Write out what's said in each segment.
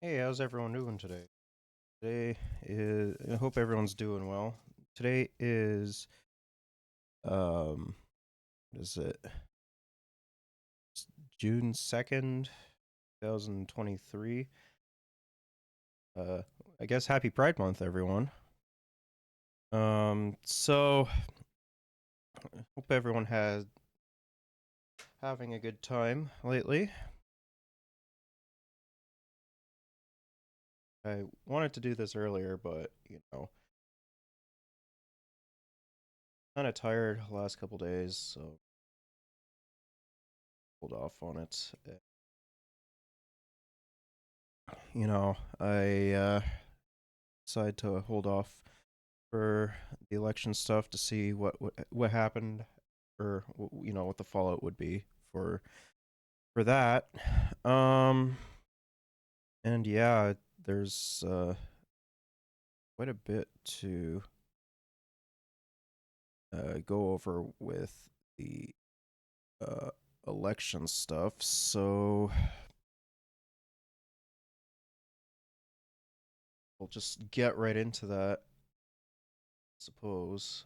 Hey, how's everyone doing today? Today is I hope everyone's doing well. Today is what is it? It's June 2nd, 2023. Uh I guess happy Pride Month everyone. So hope everyone has having a good time lately. I wanted to do this earlier, but kind of tired the last couple days, so hold off on it. I decided to hold off for the election stuff to see what happened, or what the fallout would be for that. Um, and yeah, there's quite a bit to go over with the uh, election stuff. So we'll just get right into that, I suppose.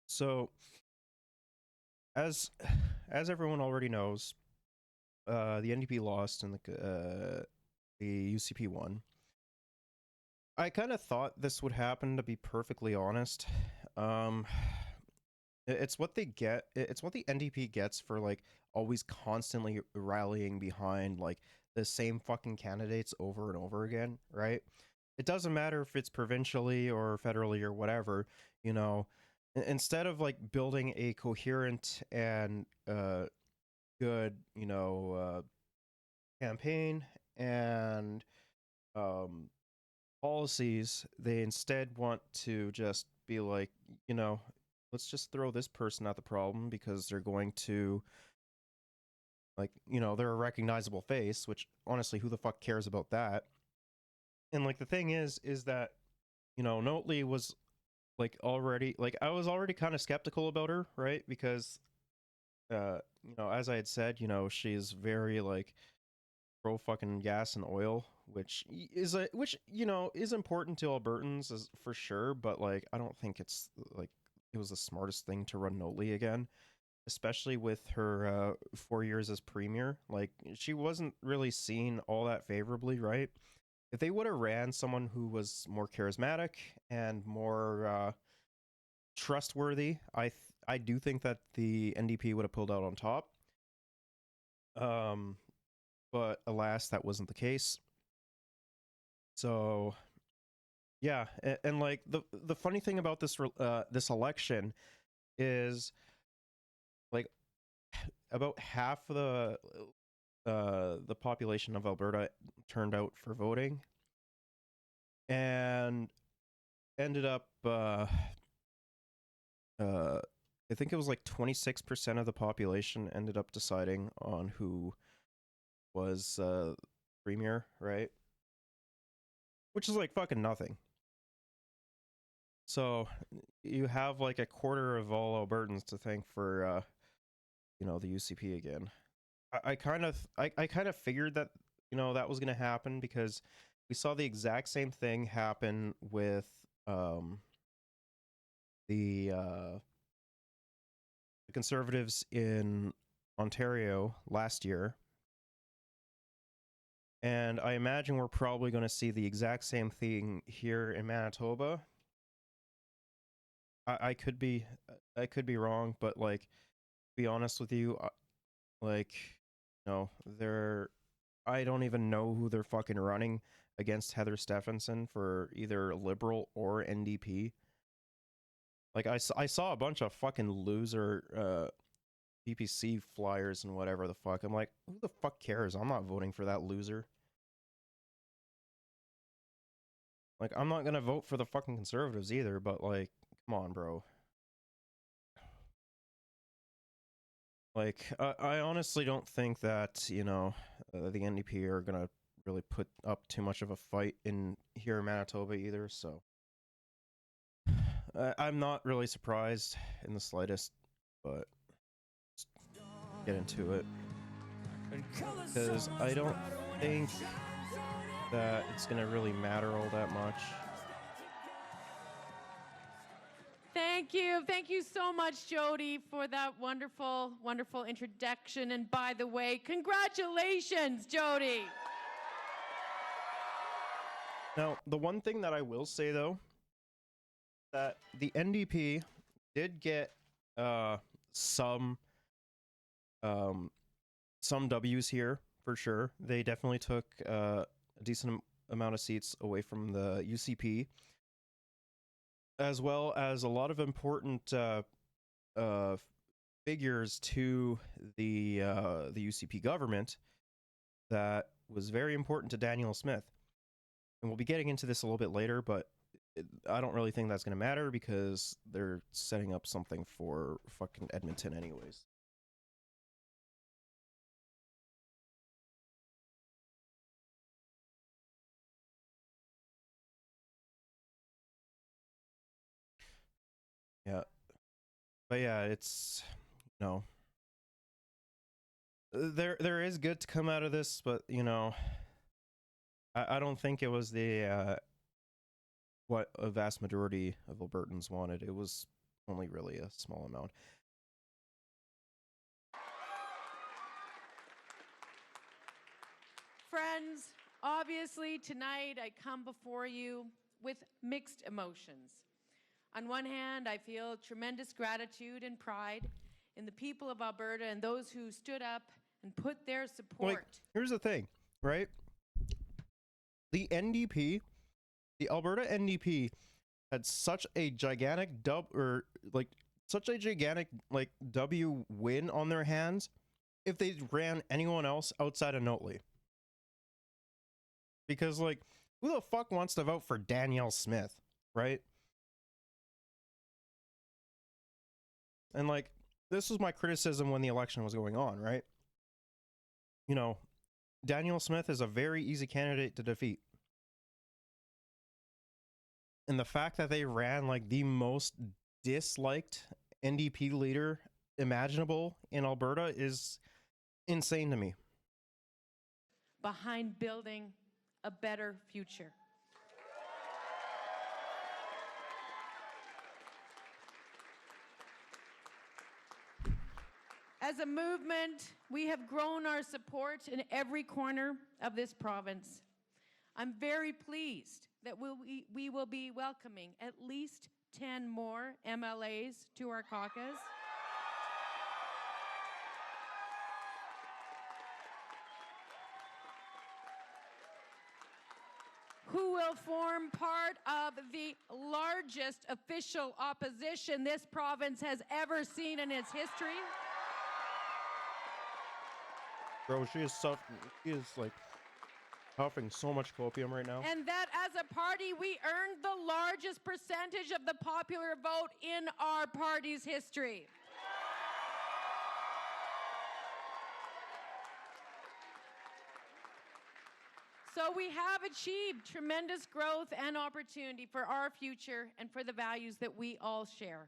So as as everyone already knows, the NDP lost and the UCP won. I kind of thought this would happen, to be perfectly honest. Um, it's what they get. It's what the NDP gets for like always constantly rallying behind like the same fucking candidates over and over again, right? It doesn't matter if it's provincially or federally or whatever, you know. Instead of like building a coherent and good, campaign and um policies, they instead want to just be like, you know, let's just throw this person at the problem because they're going to, like, they're a recognizable face, which honestly, who the fuck cares about that? And like the thing is that, Notley was like already, like, I was already kind of skeptical about her, right? Because as I had said, she's very like pro fucking gas and oil, which is important to Albertans as, for sure, but like I don't think it's like it was the smartest thing to run Notley again, especially with her 4 years as premier. Like she wasn't really seen all that favorably, right? If they would have ran someone who was more charismatic and more trustworthy, I do think that the NDP would have pulled out on top. Um, but alas, that wasn't the case. So yeah, and like the funny thing about this election is like about half of the population of Alberta turned out for voting and ended up uh I think it was like 26% of the population ended up deciding on who was premier, right? Which is like fucking nothing. So you have like a quarter of all Albertans to thank for the UCP again. I kind of figured that that was going to happen because we saw the exact same thing happen with um the uh the Conservatives in Ontario last year, and I imagine we're probably going to see the exact same thing here in Manitoba. I could be wrong, but like to be honest with you, like no, they're I don't even know who they're fucking running against Heather Stephenson for either Liberal or NDP. Like I saw a bunch of fucking loser PPC flyers and whatever the fuck. I'm like, who the fuck cares? I'm not voting for that loser. Like I'm not gonna vote for the fucking Conservatives either. But like, come on, bro. Like I honestly don't think that the NDP are gonna really put up too much of a fight in here in Manitoba either. So I'm not really surprised in the slightest, but let's get into it because I don't think that it's going to really matter all that much. Thank you. Thank you so much, Jody, for that wonderful, wonderful introduction. And by the way, congratulations, Jody. Now, the one thing that I will say, though, that the NDP did get some W's here, for sure. They definitely took a decent amount of seats away from the UCP, as well as a lot of important figures to the UCP government that was very important to Daniel Smith. And we'll be getting into this a little bit later, but I don't really think that's going to matter because they're setting up something for fucking Edmonton anyways. Yeah. But yeah, it's, you know, there is good to come out of this, but, you know, I don't think it was the what a vast majority of Albertans wanted. It was only really a small amount. Friends, obviously tonight I come before you with mixed emotions. On one hand, I feel tremendous gratitude and pride in the people of Alberta and those who stood up and put their support. Like, here's the thing, right? The NDP, the Alberta NDP, had such a gigantic W win on their hands if they ran anyone else outside of Notley. Because, like, who the fuck wants to vote for Danielle Smith, right? And, like, this was my criticism when the election was going on, right? You know, Danielle Smith is a very easy candidate to defeat. And the fact that they ran, like, the most disliked NDP leader imaginable in Alberta is insane to me. Behind building a better future. As a movement, we have grown our support in every corner of this province. I'm very pleased that we will be welcoming at least 10 more MLAs to our caucus. Who will form part of the largest official opposition this province has ever seen in its history. Bro, she is like huffing so much copium right now. And that as a party, we earned the largest percentage of the popular vote in our party's history. So we have achieved tremendous growth and opportunity for our future and for the values that we all share.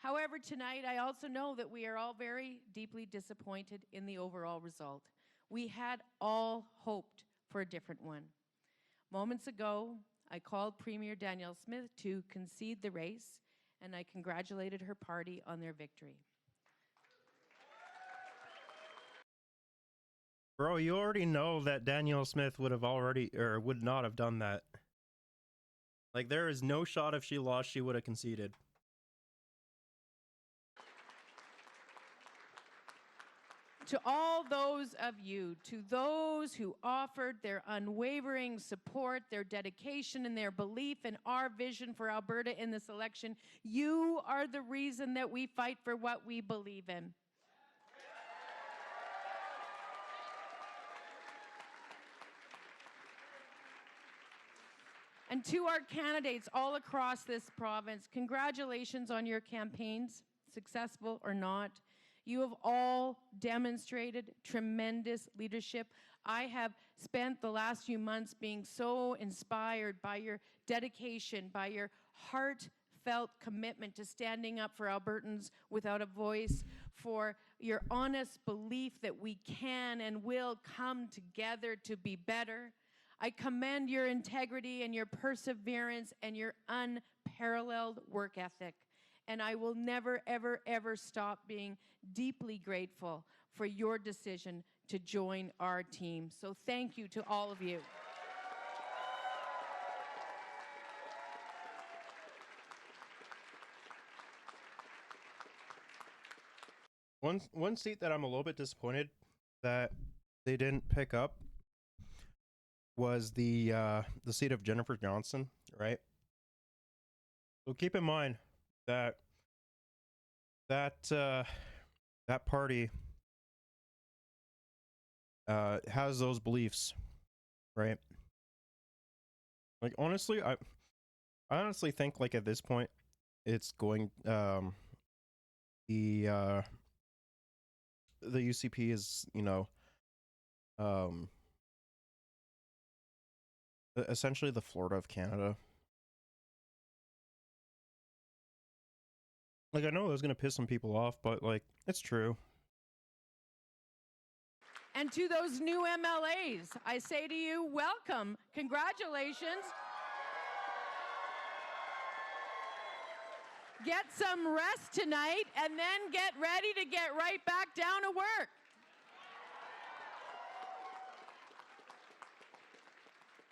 However, tonight, I also know that we are all very deeply disappointed in the overall result. We had all hoped for a different one. Moments ago, I called Premier Danielle Smith to concede the race, and I congratulated her party on their victory. Bro, you already know that Danielle Smith would not have done that. Like, there is no shot if she lost, she would have conceded. To all those of you, to those who offered their unwavering support, their dedication, and their belief in our vision for Alberta in this election, you are the reason that we fight for what we believe in. And to our candidates all across this province, congratulations on your campaigns, successful or not. You have all demonstrated tremendous leadership. I have spent the last few months being so inspired by your dedication, by your heartfelt commitment to standing up for Albertans without a voice, for your honest belief that we can and will come together to be better. I commend your integrity and your perseverance and your unparalleled work ethic. And I will never, ever, ever stop being deeply grateful for your decision to join our team. So thank you to all of you. One seat that I'm a little bit disappointed that they didn't pick up was the seat of Jennifer Johnson, right? So keep in mind that that party has those beliefs, right? Like honestly, I honestly think like at this point, it's going the UCP is um essentially the Florida of Canada. Like I know it was gonna piss some people off, but like it's true. And to those new MLAs, I say to you, welcome, congratulations. Get some rest tonight and then get ready to get right back down to work.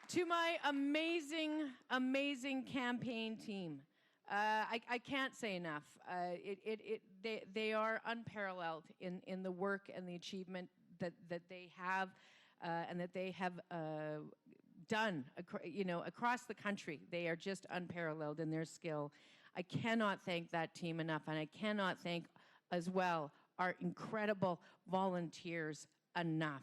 To my amazing, amazing campaign team, I can't say enough. They are unparalleled in the work and the achievement that they have and that they have done, across the country. They are just unparalleled in their skill. I cannot thank that team enough, and I cannot thank as well our incredible volunteers enough.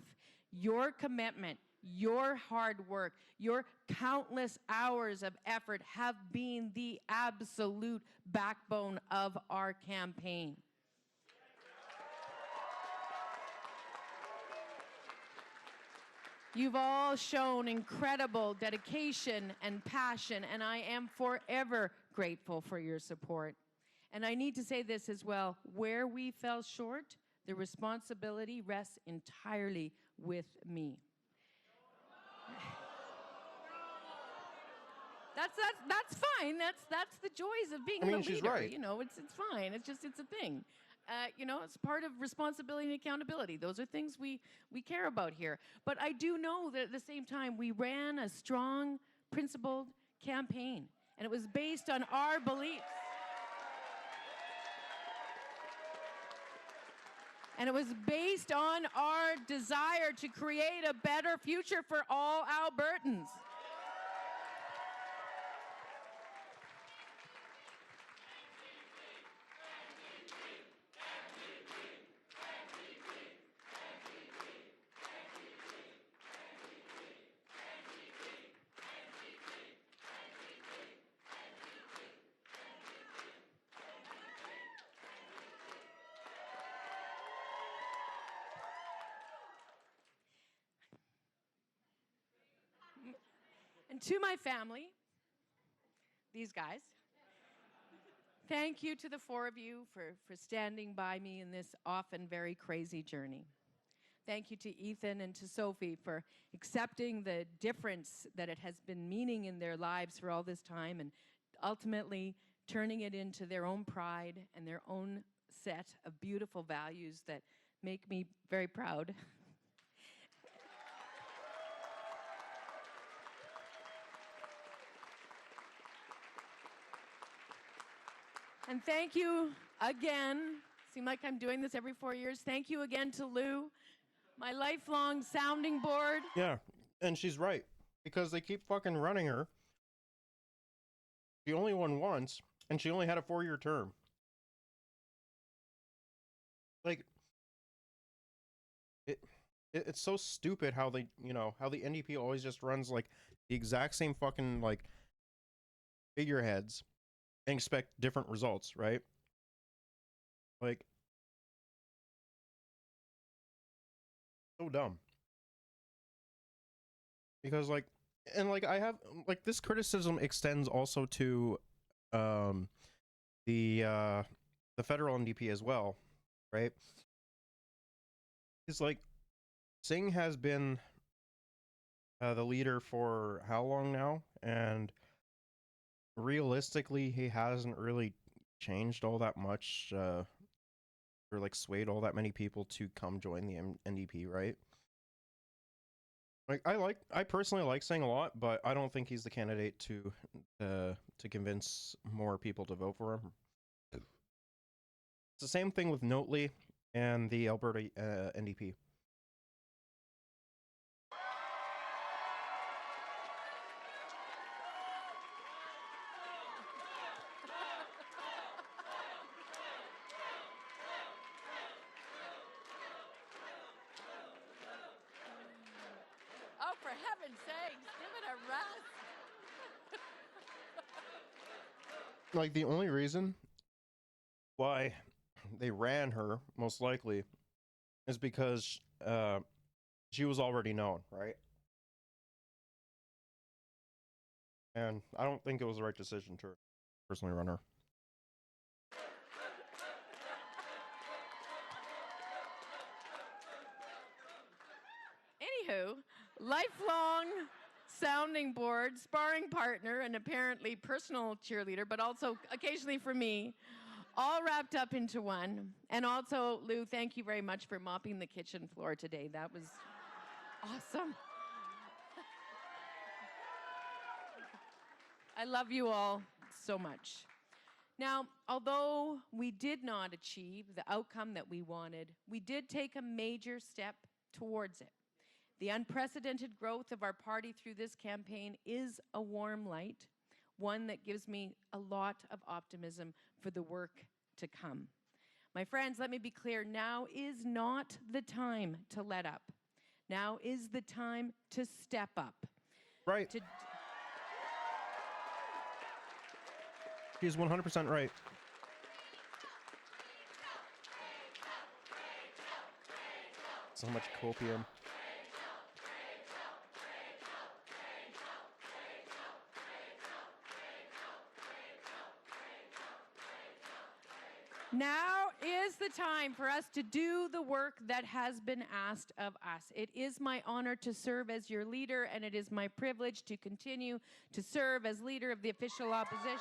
Your commitment, your hard work, your countless hours of effort have been the absolute backbone of our campaign. You've all shown incredible dedication and passion, and I am forever grateful for your support. And I need to say this as well. Where we fell short, the responsibility rests entirely with me. That's fine. That's the joys of being I mean, the she's leader. right. It's fine. It's a thing. It's part of responsibility and accountability. Those are things we care about here. But I do know that at the same time, we ran a strong, principled campaign, and it was based on our beliefs. And it was based on our desire to create a better future for all Albertans. And to my family, these guys, thank you to the four of you for standing by me in this often very crazy journey. Thank you to Ethan and to Sophie for accepting the difference that it has been meaning in their lives for all this time and ultimately turning it into their own pride and their own set of beautiful values that make me very proud. And thank you again. Seem like I'm doing this every 4 years. Thank you again to Lou, my lifelong sounding board. Yeah, and she's right because they keep fucking running her. She only won once, and she only had a 4-year term. Like, it's so stupid how they, how the NDP always just runs like the exact same fucking like figureheads and expect different results, right? Like, so dumb. Because like, and like I have like this criticism extends also to um, the uh, the federal NDP as well, right? It's like Singh has been the leader for how long now, and realistically, he hasn't really changed all that much, or like swayed all that many people to come join the NDP, right? Like I personally like Singh a lot, but I don't think he's the candidate to convince more people to vote for him. It's the same thing with Notley and the Alberta NDP. Oh, for heaven's sakes, give it a rest. Like the only reason why they ran her, most likely, is because she was already known, right? And I don't think it was the right decision to personally run her. Anywho, lifelong sounding board, sparring partner, and apparently personal cheerleader, but also occasionally for me, all wrapped up into one. And also, Lou, thank you very much for mopping the kitchen floor today. That was awesome. I love you all so much. Now, although we did not achieve the outcome that we wanted, we did take a major step towards it. The unprecedented growth of our party through this campaign is a warm light, one that gives me a lot of optimism for the work to come. My friends, let me be clear, now is not the time to let up. Now is the time to step up. Right. She's 100% right. So much copium. Now is the time for us to do the work that has been asked of us. It is my honor to serve as your leader, and it is my privilege to continue to serve as leader of the official opposition.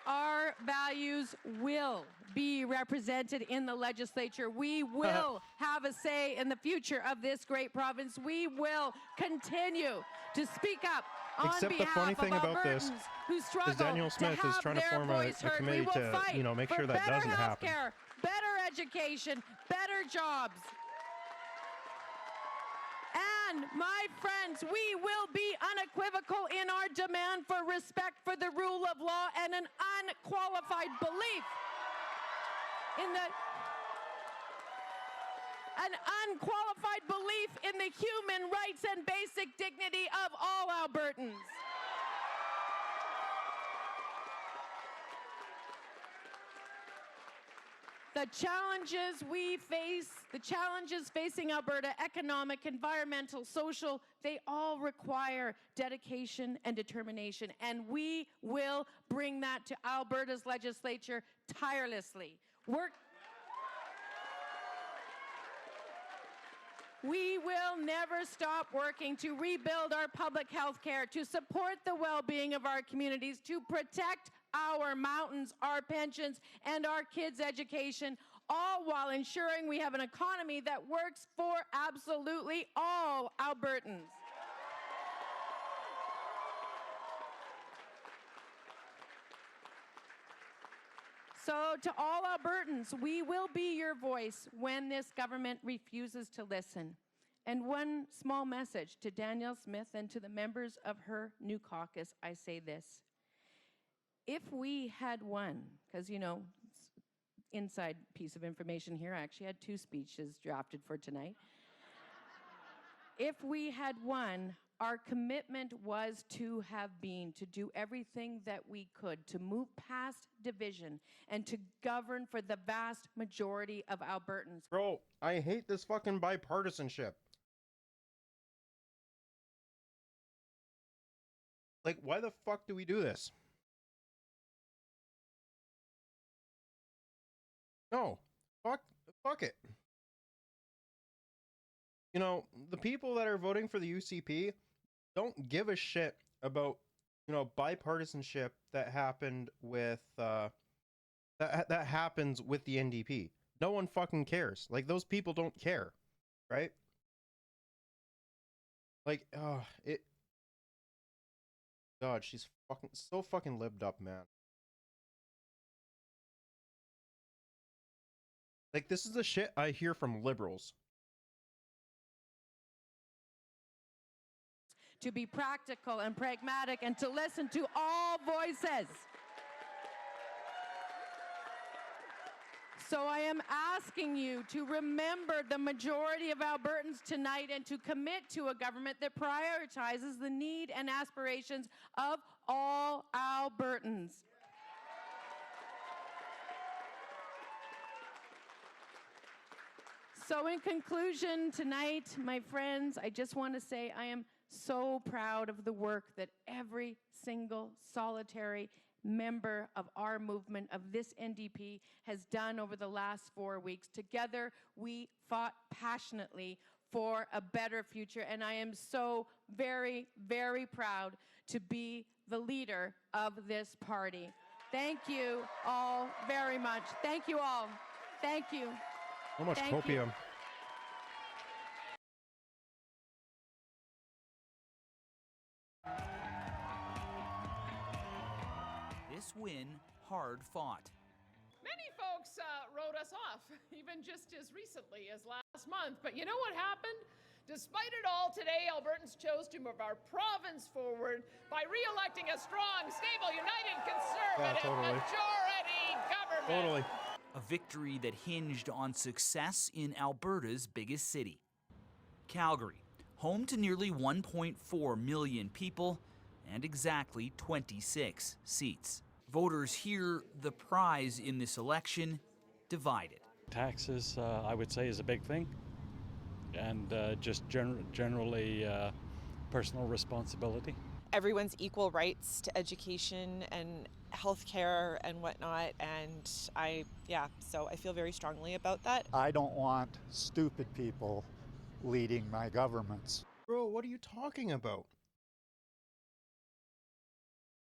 Our values will be represented in the legislature. We will have a say in the future of this great province. We will continue to speak up on Except the behalf funny thing of about this Albertans who struggle is Daniel Smith to is have trying to their form a voice heard. committee We will to, fight make for sure that better doesn't health happen. care, better education, better jobs. And my friends, we will be unequivocal in our demand for respect for the rule of law and an unqualified belief in an unqualified belief in the human rights and basic dignity of all Albertans. The challenges we face, the challenges facing Alberta, economic, environmental, social, they all require dedication and determination. And we will bring that to Alberta's legislature tirelessly. We will never stop working to rebuild our public health care, to support the well-being of our communities, to protect our mountains, our pensions, and our kids' education, all while ensuring we have an economy that works for absolutely all Albertans. So to all Albertans, we will be your voice when this government refuses to listen. And one small message to Danielle Smith and to the members of her new caucus, I say this. If we had won, because, inside piece of information here, I actually had 2 speeches drafted for tonight. If we had won, our commitment was to do everything that we could to move past division and to govern for the vast majority of Albertans. Bro, I hate this fucking bipartisanship. Like, why the fuck do we do this? No, fuck it. You know, the people that are voting for the UCP don't give a shit about, you know, bipartisanship that happened with that happens with the NDP. No one fucking cares. Like, those people don't care, right? Like, it. God, she's fucking so fucking libbed up, man. Like, this is the shit I hear from liberals. To be practical and pragmatic and to listen to all voices. So I am asking you to remember the majority of Albertans tonight and to commit to a government that prioritizes the need and aspirations of all Albertans. So in conclusion tonight, my friends, I just want to say I am so proud of the work that every single solitary member of our movement, of this NDP, has done over the last 4 weeks. Together, we fought passionately for a better future, and I am so very, very proud to be the leader of this party. Thank you all very much. Thank you all. Thank you. So much Thank copium. you. This win, hard fought. Many folks wrote us off, even just as recently as last month. But you know what happened? Despite it all, today Albertans chose to move our province forward by re-electing a strong, stable, united, conservative majority government. Totally. A victory that hinged on success in Alberta's biggest city, Calgary, home to nearly 1.4 million people and exactly 26 seats. Voters hear the prize in this election divided. Taxes, I would say, is a big thing, and just generally personal responsibility. Everyone's equal rights to education and healthcare and whatnot, and so I feel very strongly about that. I don't want stupid people leading my governments. Bro, what are you talking about?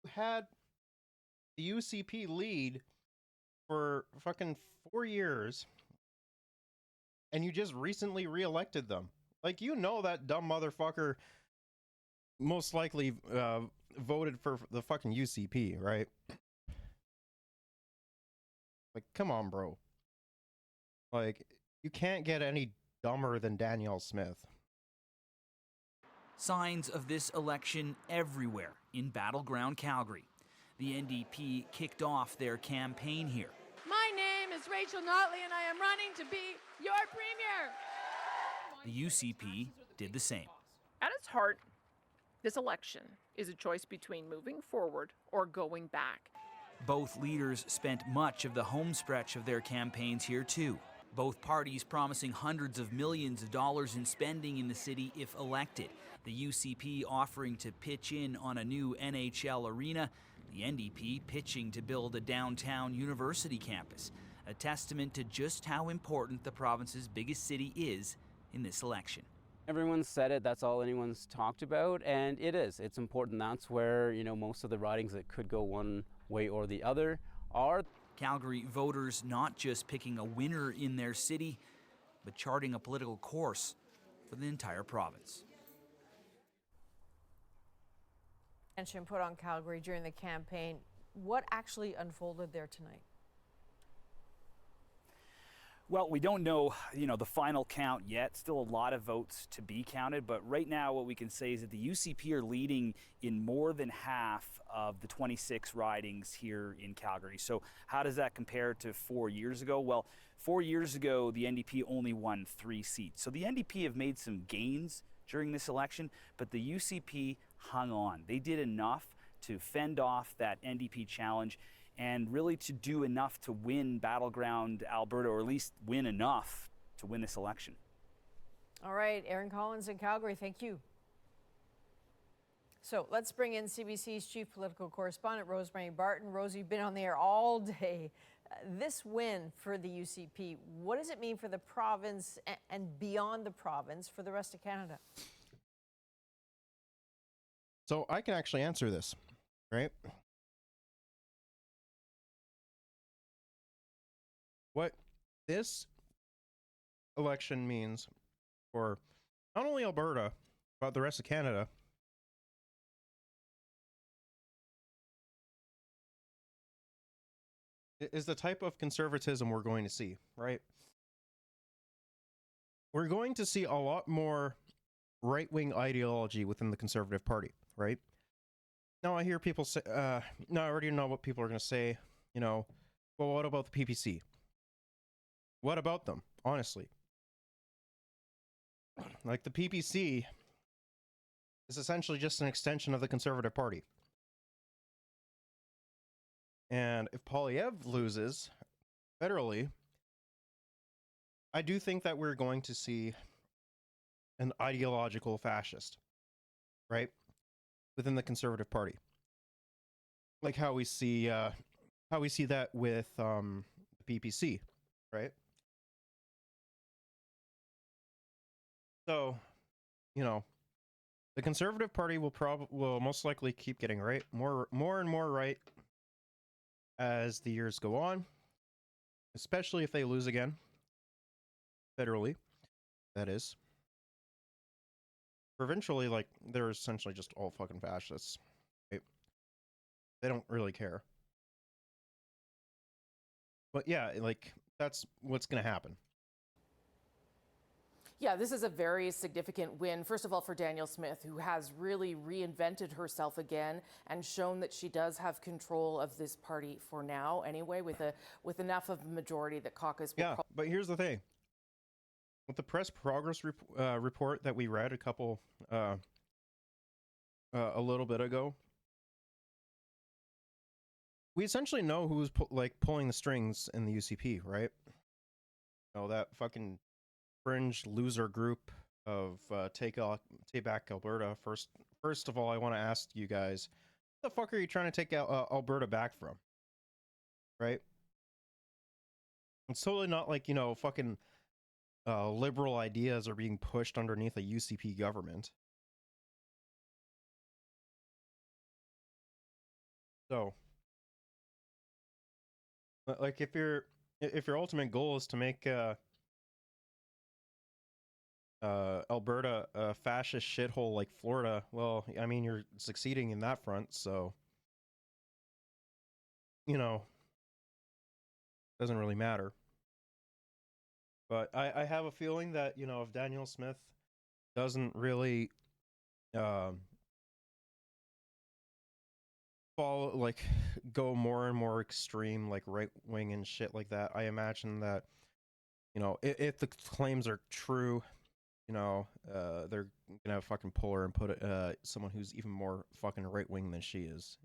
You had the UCP lead for fucking 4 years, and you just recently re-elected them. Like, you know that dumb motherfucker most likely voted for the fucking UCP, right? Like, come on, bro. Like, you can't get any dumber than Danielle Smith. Signs of this election everywhere in battleground Calgary. The NDP kicked off their campaign here. My name is Rachel Notley, and I am running to be your premier. The UCP did the same. At its heart, this election is a choice between moving forward or going back. Both leaders spent much of the home stretch of their campaigns here too. Both parties promising hundreds of millions of dollars in spending in the city if elected. The UCP offering to pitch in on a new NHL arena, the NDP pitching to build a downtown university campus. A testament to just how important the province's biggest city is in this election. Everyone's said it, that's all anyone's talked about, and it is. It's important. That's where, most of the ridings that could go one way or the other are. Calgary voters not just picking a winner in their city, but charting a political course for the entire province. Attention put on Calgary during the campaign. What actually unfolded there tonight? Well, we don't know, the final count yet. Still a lot of votes to be counted. But right now what we can say is that the UCP are leading in more than half of the 26 ridings here in Calgary. So how does that compare to 4 years ago? Well, 4 years ago, the NDP only won 3 seats. So the NDP have made some gains during this election, but the UCP hung on. They did enough to fend off that NDP challenge and really to do enough to win battleground Alberta, or at least win enough to win this election. All right, Aaron Collins in Calgary, thank you. So let's bring in CBC's chief political correspondent, Rosemary Barton. Rosie, you've been on the air all day. This win for the UCP, what does it mean for the province and beyond the province for the rest of Canada? So I can actually answer this, right? What this election means for not only Alberta, but the rest of Canada is the type of conservatism we're going to see, right? We're going to see a lot more right-wing ideology within the Conservative Party, right? Now I hear people say, now I already know what people are going to say, you know, well, what about the PPC? What about them, honestly? Like, the PPC is essentially just an extension of the Conservative Party. And if Poilievre loses federally, I do think that we're going to see an ideological fascist, right, within the Conservative Party, like how we see that with the PPC, right? So, you know, the Conservative Party will most likely keep getting more and more right as the years go on, especially if they lose again federally, that is. Provincially, like, they're essentially just all fucking fascists, right? They don't really care. But yeah, like, that's what's gonna happen. Yeah, this is a very significant win, first of all, for Danielle Smith, who has really reinvented herself again and shown that she does have control of this party for now anyway, with enough of a majority that caucus will. Yeah, but here's the thing. With the press progress report that we read a little bit ago, we essentially know who's pulling the strings in the UCP, right? You know, that fucking fringe loser group of Take Back Alberta. First of all, I want to ask you guys, what the fuck are you trying to take Alberta back from? Right? It's totally not like, you know, fucking liberal ideas are being pushed underneath a UCP government. So, like, if your ultimate goal is to make Alberta a fascist shithole like Florida, well, I mean, you're succeeding in that front, so, you know, doesn't really matter. But I have a feeling that, you know, if Danielle Smith doesn't really follow, like, go more and more extreme, like right wing and shit like that, I imagine that, you know, if the claims are true, you know, they're gonna fucking pull her and put someone who's even more fucking right wing than she is.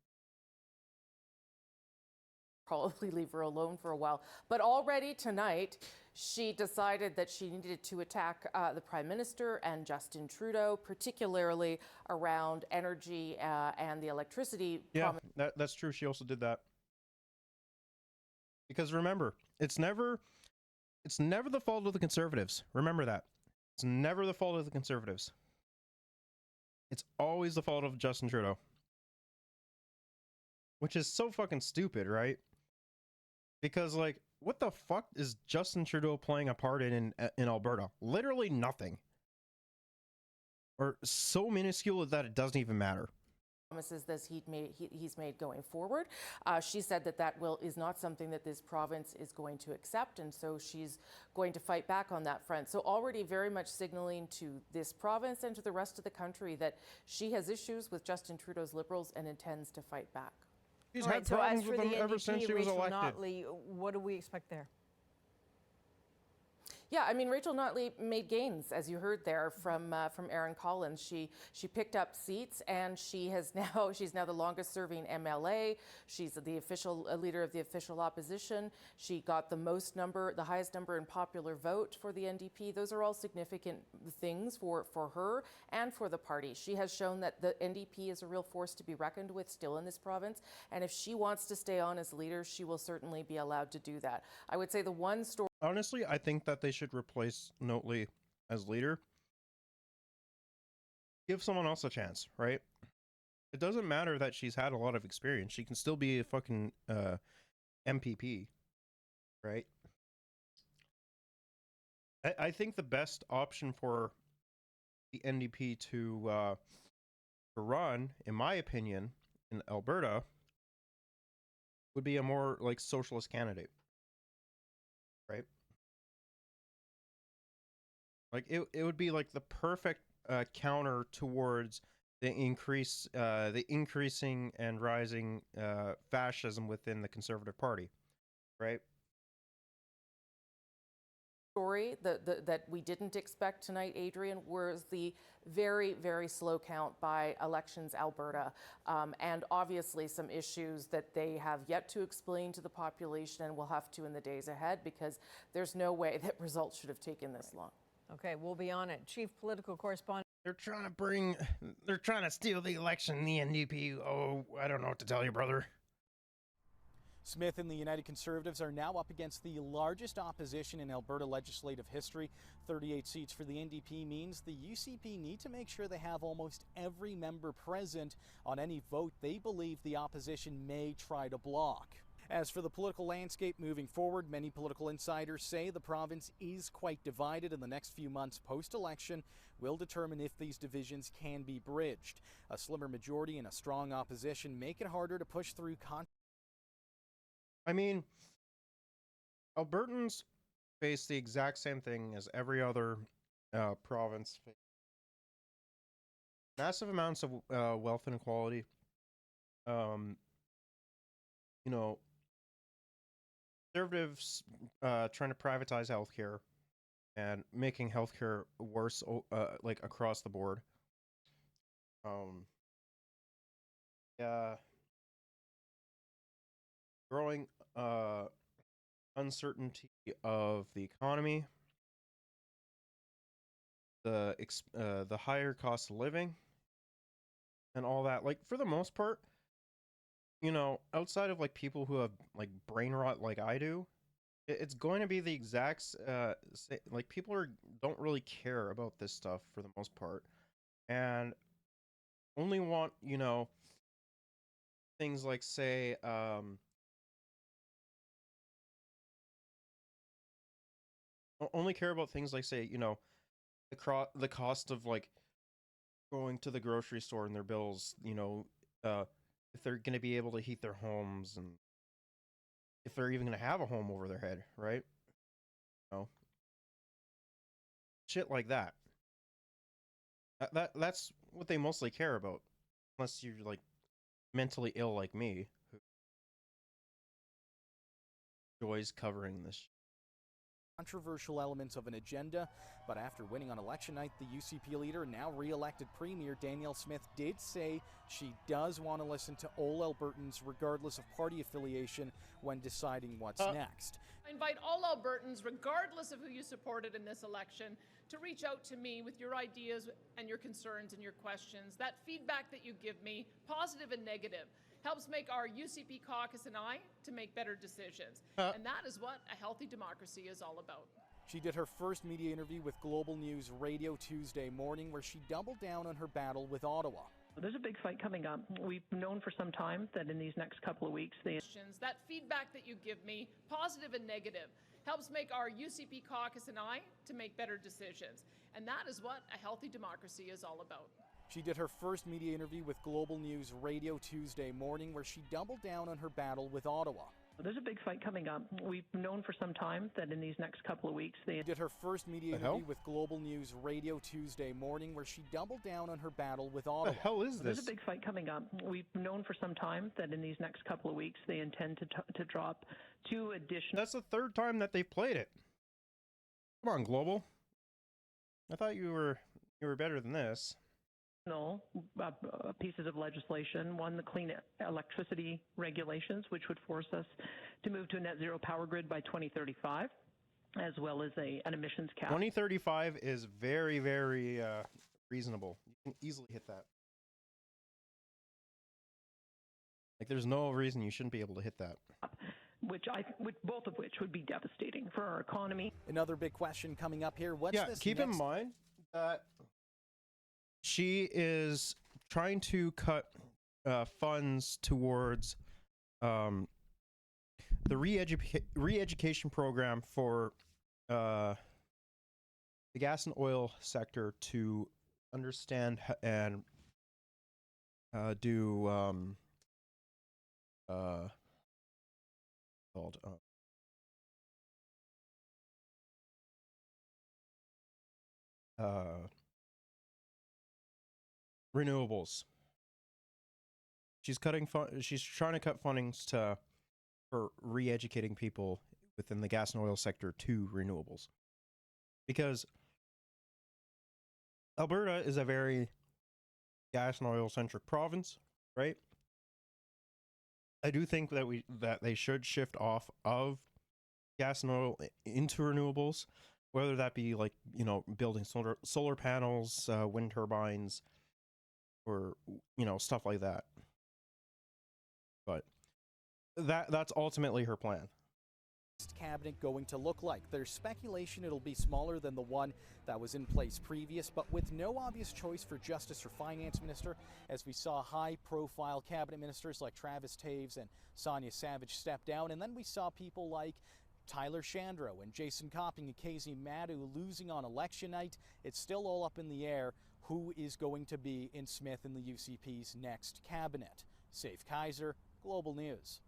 Probably leave her alone for a while. But already tonight, she decided that she needed to attack the Prime Minister and Justin Trudeau, particularly around energy and the electricity. Yeah, that's true. She also did that. Because remember, it's never the fault of the Conservatives. Remember that. It's never the fault of the Conservatives. It's always the fault of Justin Trudeau. Which is so fucking stupid, right? Because, like, what the fuck is Justin Trudeau playing a part in Alberta? Literally nothing. Or so minuscule that it doesn't even matter. Promises that he's made going forward. She said that is not something that this province is going to accept, and so she's going to fight back on that front. So already very much signaling to this province and to the rest of the country that she has issues with Justin Trudeau's Liberals and intends to fight back. She's had problems with them ever since she was elected. What do we expect there? Yeah, I mean, Rachel Notley made gains, as you heard there from Erin Collins. She picked up seats, and she's now the longest-serving MLA. She's the official leader of the official opposition. She got the highest number in popular vote for the NDP. Those are all significant things for her and for the party. She has shown that the NDP is a real force to be reckoned with still in this province, and if she wants to stay on as leader, she will certainly be allowed to do that. I would say the one story. Honestly, I think that they should replace Notley as leader. Give someone else a chance, right? It doesn't matter that she's had a lot of experience. She can still be a fucking MPP, right? I think the best option for the NDP to run, in my opinion, in Alberta, would be a more like socialist candidate, right? Like it would be like the perfect counter towards the increasing and rising fascism within the Conservative Party, right? Story that we didn't expect tonight, Adrian, was the very, very slow count by Elections Alberta, and obviously some issues that they have yet to explain to the population and will have to in the days ahead, because there's no way that results should have taken this long. Okay, we'll be on it. Chief Political Correspondent. They're trying to steal the election, the NDP. Oh, I don't know what to tell you, brother. Smith and the United Conservatives are now up against the largest opposition in Alberta legislative history. 38 seats for the NDP means the UCP need to make sure they have almost every member present on any vote they believe the opposition may try to block. As for the political landscape moving forward, many political insiders say the province is quite divided, and the next few months post-election will determine if these divisions can be bridged. A slimmer majority and a strong opposition make it harder to push through I mean, Albertans face the exact same thing as every other province. Massive amounts of wealth inequality. You know, conservatives trying to privatize healthcare and making healthcare worse, like across the board. Yeah. Growing uncertainty of the economy, the higher cost of living, and all that. Like, for the most part, you know, outside of like people who have like brain rot like I do, it's going to be the exact like people don't really care about this stuff for the most part, and only want, you know, things like, say, only care about things like, say, you know, the cost of like going to the grocery store and their bills, you know, if they're going to be able to heat their homes, and if they're even going to have a home over their head, right? You know, shit like that. That's what they mostly care about, unless you're like mentally ill like me, who enjoys covering this. Controversial elements of an agenda, but after winning on election night, the UCP leader, now re-elected Premier Danielle Smith, did say she does want to listen to all Albertans, regardless of party affiliation, when deciding what's next. I invite all Albertans, regardless of who you supported in this election, to reach out to me with your ideas and your concerns and your questions. That feedback that you give me, positive and negative, helps make our UCP caucus and I to make better decisions. And that is what a healthy democracy is all about. She did her first media interview with Global News Radio Tuesday morning, where she doubled down on her battle with Ottawa. There's a big fight coming up. We've known for some time that in these next couple of weeks, that feedback that you give me, positive and negative, helps make our UCP caucus and I to make better decisions. And that is what a healthy democracy is all about. She did her first media interview with Global News Radio Tuesday morning, where she doubled down on her battle with Ottawa. There's a big fight coming up. We've known for some time that in these next couple of weeks, She did her first media interview with Global News Radio Tuesday morning, where she doubled down on her battle with Ottawa. What the hell is this? There's a big fight coming up. We've known for some time that in these next couple of weeks, they intend to drop 2 additional... That's the third time that they've played it. Come on, Global. I thought you were better than this. Pieces of legislation. One, the clean electricity regulations, which would force us to move to a net zero power grid by 2035, as well as an emissions cap. 2035 is very, very reasonable. You can easily hit that. Like, there's no reason you shouldn't be able to hit that. Both of which would be devastating for our economy. Another big question coming up here. What's this keep in mind that she is trying to cut funds towards the re-education program for the gas and oil sector to understand and do called renewables. She's trying to cut fundings for re-educating people within the gas and oil sector to renewables, because Alberta is a very gas and oil centric province, right? I do think that they should shift off of gas and oil into renewables, whether that be like, building solar panels, wind turbines, or stuff like that. But that's ultimately her plan. Cabinet going to look like? There's speculation it'll be smaller than the one that was in place previous, but with no obvious choice for Justice or Finance Minister, as we saw high-profile cabinet ministers like Travis Taves and Sonia Savage step down, and then we saw people like Tyler Shandro and Jason Copping and Casey Madu losing on election night. It's still all up in the air who is going to be in Smith and the UCP's next cabinet. Safe Kaiser, Global News.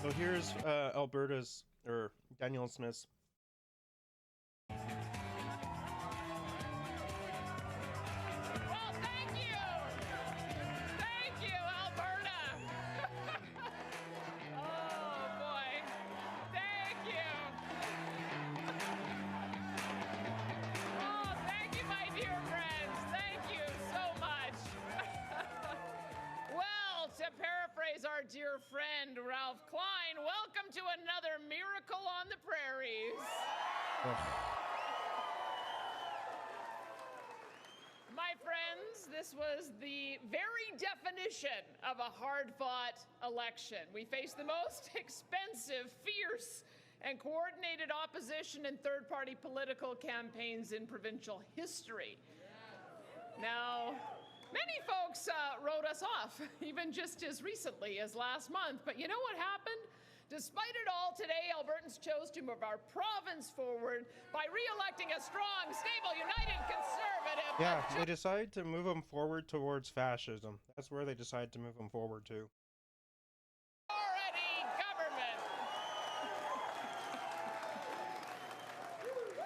So here's Alberta's, or Danielle Smith's. Well, thank you. Thank you, Alberta. Oh, boy. Thank you. Oh, thank you, my dear friends. Thank you so much. Well, to paraphrase our dear friend Ralph Klein, welcome to another miracle on the prairies. My friends, this was the very definition of a hard-fought election. We faced the most expensive, fierce, and coordinated opposition and third-party political campaigns in provincial history. Now, many folks wrote us off, even just as recently as last month. But you know what happened? Despite it all, today, Albertans chose to move our province forward by re-electing a strong, stable, united Conservative. Yeah, they decided to move them forward towards fascism. That's where they decided to move them forward to. Already government.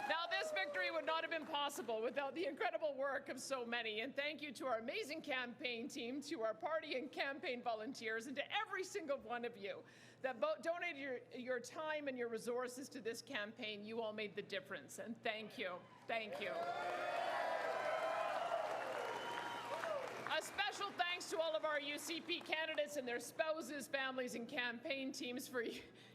Now, this victory would not have been possible without the incredible work of so many. And thank you to our amazing campaign team, to our party and campaign volunteers, and to every single one of you that donated your time and your resources to this campaign. You all made the difference, and thank you. Thank you. A special thanks to all of our UCP candidates and their spouses, families, and campaign teams for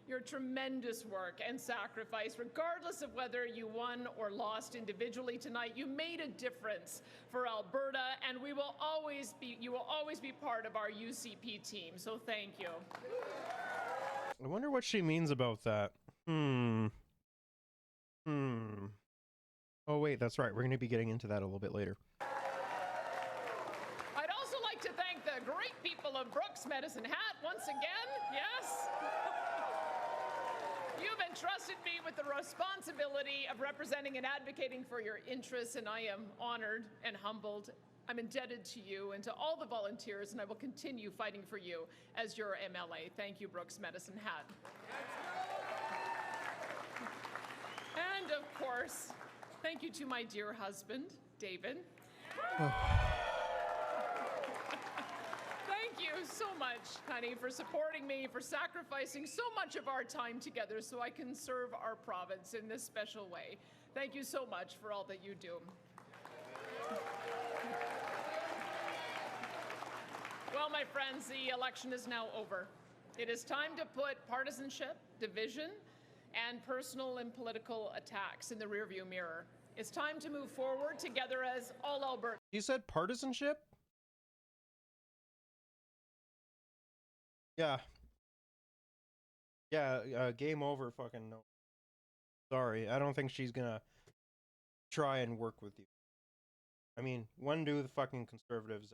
your tremendous work and sacrifice. Regardless of whether you won or lost individually tonight, you made a difference for Alberta, and you will always be part of our UCP team. So thank you. I wonder what she means about that. Oh, wait, that's right. We're going to be getting into that a little bit later. I'd also like to thank the great people of Brooks Medicine Hat once again. Yes. You've entrusted me with the responsibility of representing and advocating for your interests, and I am honored and humbled. I'm indebted to you and to all the volunteers, and I will continue fighting for you as your MLA. Thank you, Brooks Medicine Hat. And of course, thank you to my dear husband, David. Thank thank you so much, honey, for supporting me, for sacrificing so much of our time together so I can serve our province in this special way. Thank you so much for all that you do. Well, my friends, the election is now over. It is time to put partisanship, division, and personal and political attacks in the rearview mirror. It's time to move forward together as all Albertans. You said partisanship? Yeah. Yeah, game over, fucking no. Sorry, I don't think she's gonna try and work with you. I mean, when do the fucking Conservatives...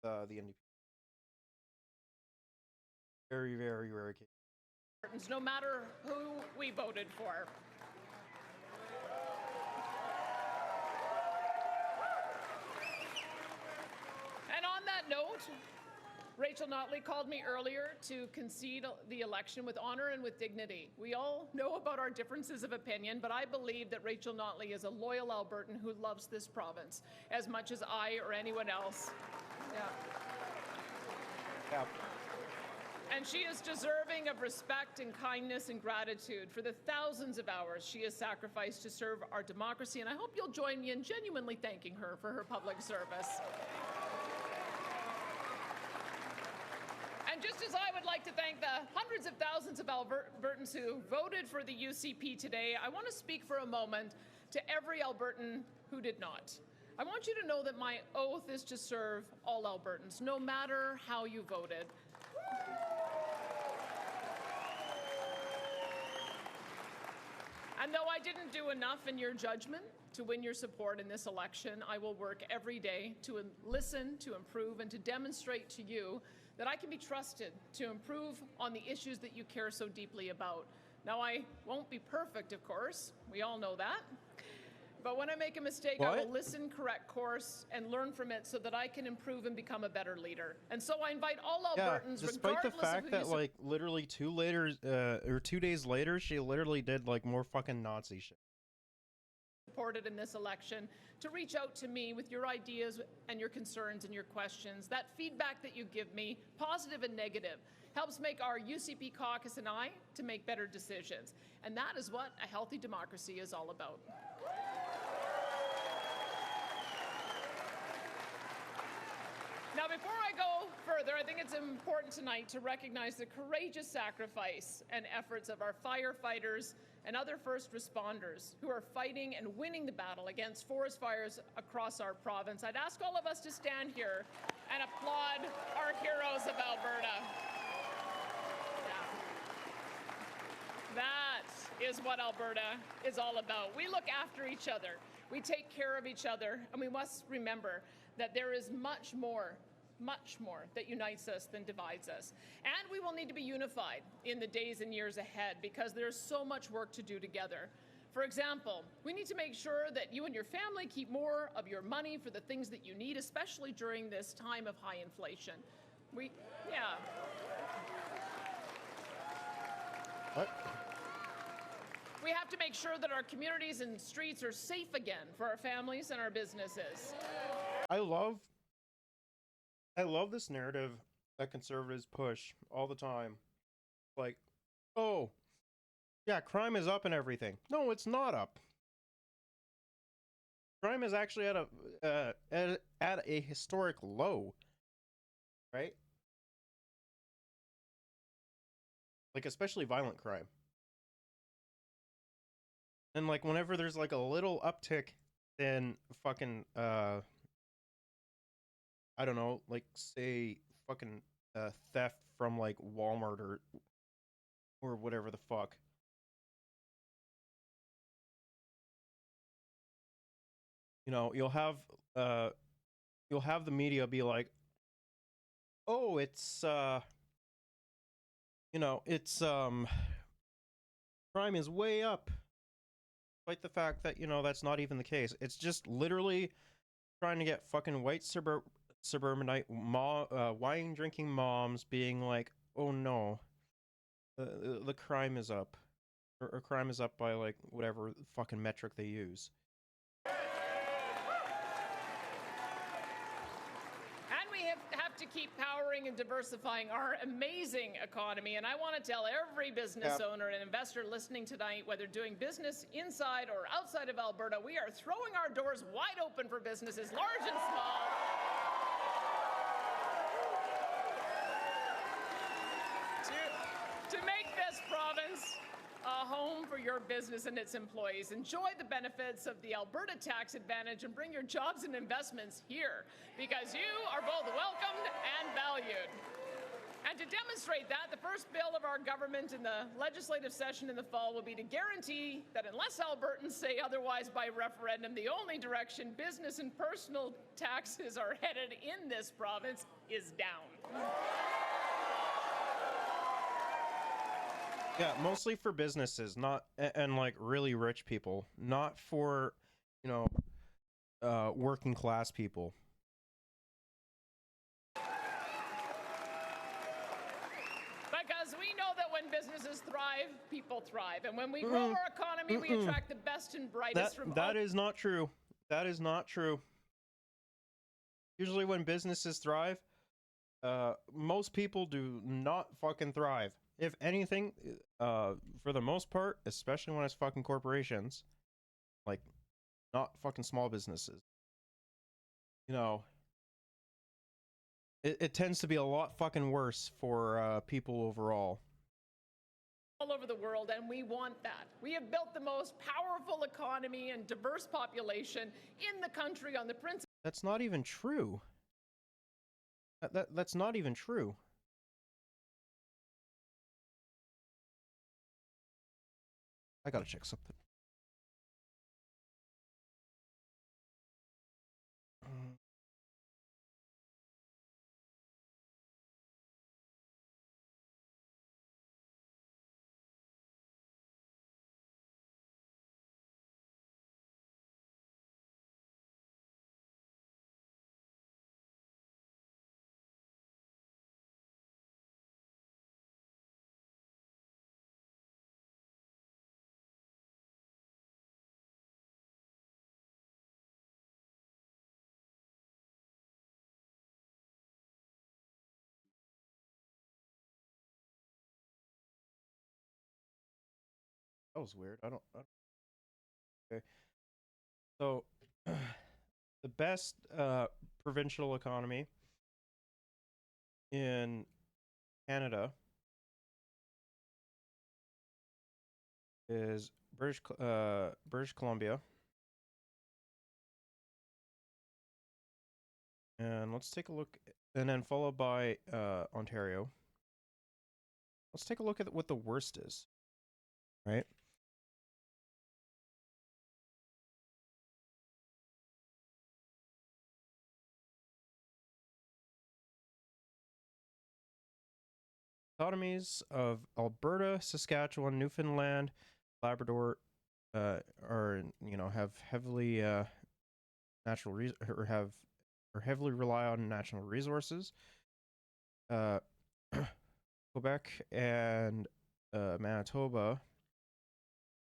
the NDP. Very, very rare case. No matter who we voted for. And on that note, Rachel Notley called me earlier to concede the election with honor and with dignity. We all know about our differences of opinion, but I believe that Rachel Notley is a loyal Albertan who loves this province as much as I or anyone else. Yeah. And she is deserving of respect and kindness and gratitude for the thousands of hours she has sacrificed to serve our democracy. And I hope you'll join me in genuinely thanking her for her public service. And just as I would like to thank the hundreds of thousands of Albertans who voted for the UCP today, I want to speak for a moment to every Albertan who did not. I want you to know that my oath is to serve all Albertans, no matter how you voted. And though I didn't do enough in your judgment to win your support in this election, I will work every day to listen, to improve, and to demonstrate to you that I can be trusted to improve on the issues that you care so deeply about. Now, I won't be perfect, of course. We all know that. But when I make a mistake, I will listen, correct course, and learn from it so that I can improve and become a better leader. And so I invite all Albertans, despite the fact that, like, literally 2 days later, she literally did, like, more fucking Nazi shit. Supported in this election, to reach out to me with your ideas and your concerns and your questions. That feedback that you give me, positive and negative, helps make our UCP caucus and I to make better decisions. And that is what a healthy democracy is all about. Now, before I go further, I think it's important tonight to recognize the courageous sacrifice and efforts of our firefighters and other first responders who are fighting and winning the battle against forest fires across our province. I'd ask all of us to stand here and applaud our heroes of Alberta. That is what Alberta is all about. We look after each other. We take care of each other, and we must remember that there is much more that unites us than divides us. And we will need to be unified in the days and years ahead because there's so much work to do together. For example, we need to make sure that you and your family keep more of your money for the things that you need, especially during this time of high inflation. What? We have to make sure that our communities and streets are safe again for our families and our businesses. I love this narrative that Conservatives push all the time. Like, oh, yeah, crime is up and everything. No, it's not up. Crime is actually at a historic low, right? Like, especially violent crime. And, like, whenever there's, like, a little uptick in fucking, I don't know, like, say, fucking theft from, like, Walmart or whatever the fuck. You know, you'll have the media be like, oh, it's, you know, it's, crime is way up. Despite the fact that, you know, that's not even the case. It's just literally trying to get fucking white suburbanite wine drinking moms being like, oh no, the crime is up, or crime is up by, like, whatever fucking metric they use. to keep powering and diversifying our amazing economy. And I want to tell every business owner and investor listening tonight, whether doing business inside or outside of Alberta, we are throwing our doors wide open for businesses, large and small. To make this province a home for your business and its employees. Enjoy the benefits of the Alberta tax advantage and bring your jobs and investments here, because you are both welcomed and valued. And to demonstrate that, the first bill of our government in the legislative session in the fall will be to guarantee that unless Albertans say otherwise by referendum, the only direction business and personal taxes are headed in this province is down. Yeah, mostly for businesses, not and like really rich people, not for, you know, working class people. Because we know that when businesses thrive, people thrive. And when we grow our economy, we attract the best and brightest from all. That is not true. That is not true. Usually when businesses thrive, most people do not fucking thrive. If anything, for the most part, especially when it's fucking corporations, like, not fucking small businesses, you know, it tends to be a lot fucking worse for people overall. All over the world, and we want that. We have built the most powerful economy and diverse population in the country on the principle. That's not even true. That's not even true. I gotta check something. That was weird. I don't okay. So, the best provincial economy in Canada is British Columbia. And let's take a look, and then followed by Ontario. Let's take a look at what the worst is, right? Economies of Alberta, Saskatchewan, Newfoundland, Labrador are, you know, have heavily heavily rely on natural resources. Quebec and Manitoba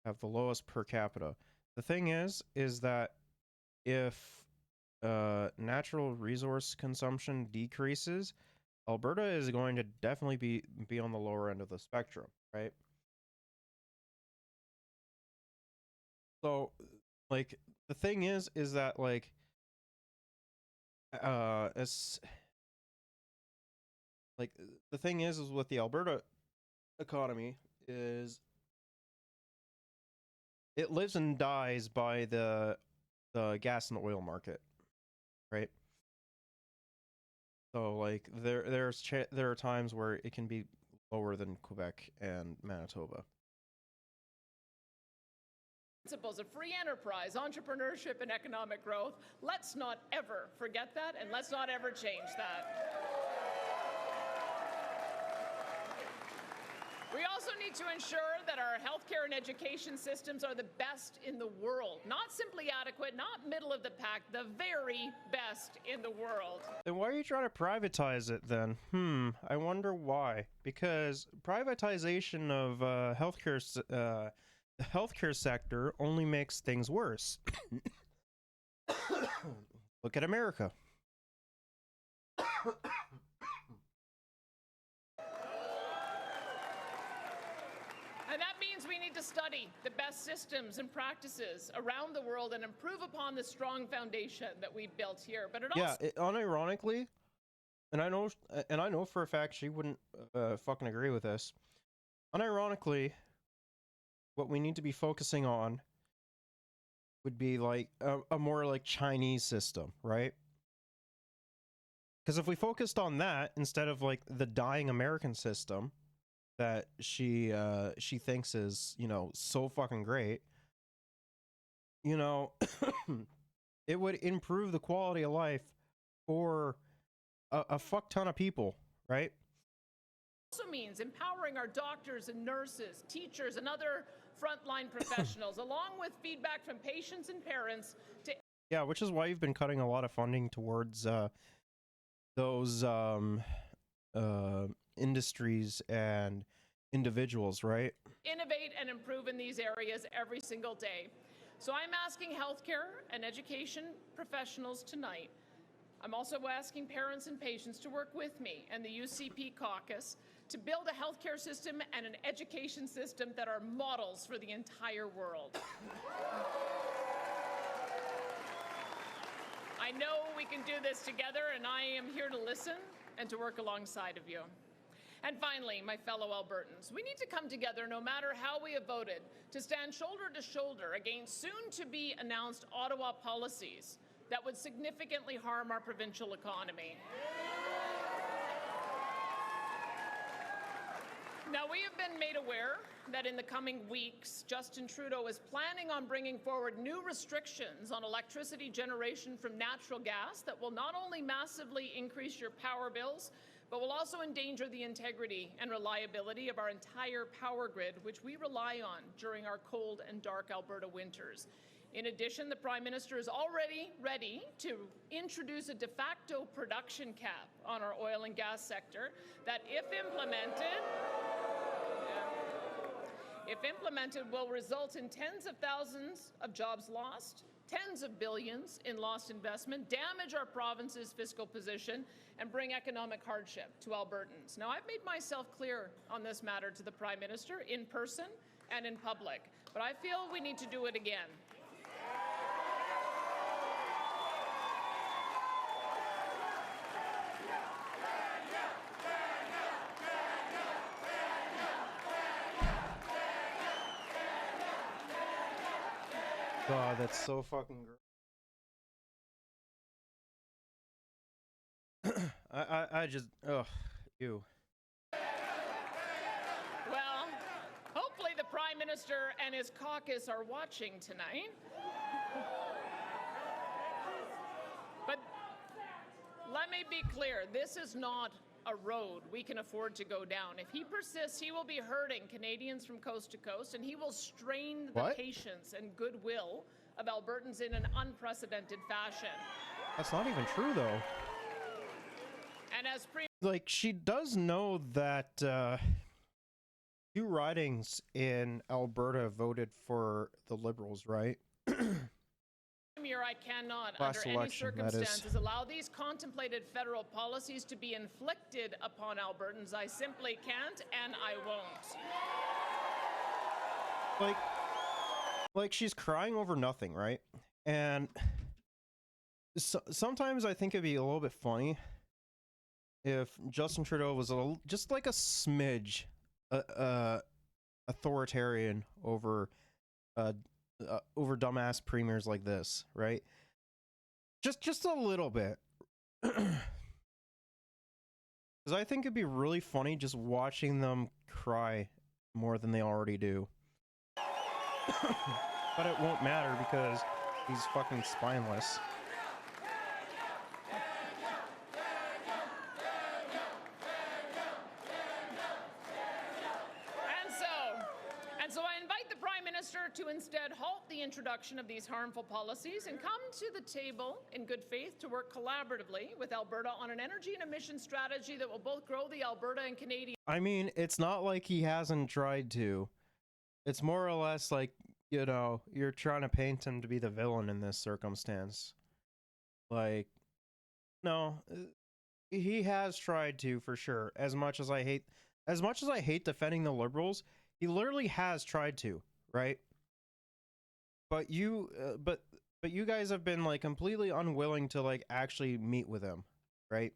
have the lowest per capita. The thing is that if natural resource consumption decreases, Alberta is going to definitely be on the lower end of the spectrum, right? So, like, the thing is that, like, as like, the thing is with the Alberta economy is it lives and dies by the gas and oil market, right? So, like, there are times where it can be lower than Quebec and Manitoba. Principles of free enterprise, entrepreneurship, and economic growth. Let's not ever forget that, and let's not ever change that. We also need to ensure that our healthcare and education systems are the best in the world. Not simply adequate, not middle of the pack, the very best in the world. Then why are you trying to privatize it then? I wonder why. Because privatization of the healthcare sector only makes things worse. Look at America. And that means we need to study the best systems and practices around the world and improve upon the strong foundation that we've built here. But it also unironically, and I know for a fact she wouldn't fucking agree with this. Unironically, what we need to be focusing on would be like a more like Chinese system, right? Because if we focused on that instead of like the dying American system that she thinks is, you know, so fucking great, you know, it would improve the quality of life for a fuck ton of people, right? also means empowering our doctors and nurses, teachers, and other frontline professionals, along with feedback from patients and parents to... Yeah, which is why you've been cutting a lot of funding towards those industries and individuals, right? Innovate and improve in these areas every single day. So I'm asking healthcare and education professionals tonight. I'm also asking parents and patients to work with me and the UCP caucus to build a healthcare system and an education system that are models for the entire world. I know we can do this together, and I am here to listen and to work alongside of you. And finally, my fellow Albertans, we need to come together no matter how we have voted to stand shoulder to shoulder against soon-to-be announced Ottawa policies that would significantly harm our provincial economy. Now, we have been made aware that in the coming weeks, Justin Trudeau is planning on bringing forward new restrictions on electricity generation from natural gas that will not only massively increase your power bills, but will also endanger the integrity and reliability of our entire power grid, which we rely on during our cold and dark Alberta winters. In addition, the Prime Minister is already ready to introduce a de facto production cap on our oil and gas sector that, if implemented, will result in tens of thousands of jobs lost, tens of billions in lost investment, damage our province's fiscal position, and bring economic hardship to Albertans. Now, I've made myself clear on this matter to the Prime Minister in person and in public, but I feel we need to do it again. God, that's so fucking great. I just, ugh, ew. Well, hopefully the Prime Minister and his caucus are watching tonight. But let me be clear, this is not a road we can afford to go down. If he persists, he will be hurting Canadians from coast to coast, and he will strain the patience and goodwill of Albertans in an unprecedented fashion. That's not even true, though. And as like, she does know that few ridings in Alberta voted for the Liberals, right? I cannot, Last under any election, circumstances, allow these contemplated federal policies to be inflicted upon Albertans. I simply can't, and I won't. Like she's crying over nothing, right? And sometimes I think it'd be a little bit funny if Justin Trudeau was just like a smidge authoritarian over dumbass premiers like this, right? Just a little bit. Because I think it'd be really funny just watching them cry more than they already do. But it won't matter because he's fucking spineless. And so I invite the Prime Minister to instead halt the introduction of these harmful policies and come to the table in good faith to work collaboratively with Alberta on an energy and emission strategy that will both grow the Alberta and Canadian... I mean, it's not like he hasn't tried to. It's more or less like, you know, you're trying to paint him to be the villain in this circumstance. Like, no, he has tried to, for sure. As much as I hate defending the Liberals, He literally has tried to, right? But you guys have been like completely unwilling to like actually meet with him, right?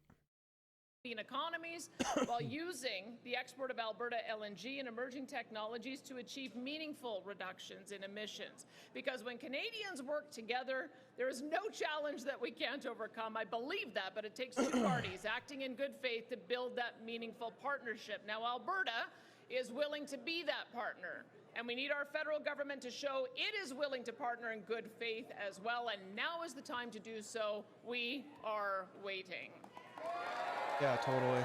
Economies while using the export of Alberta LNG and emerging technologies to achieve meaningful reductions in emissions. Because when Canadians work together, there is no challenge that we can't overcome. I believe that, but it takes two parties acting in good faith to build that meaningful partnership. Now, Alberta is willing to be that partner, and we need our federal government to show it is willing to partner in good faith as well, and now is the time to do so. We are waiting. Yeah, totally.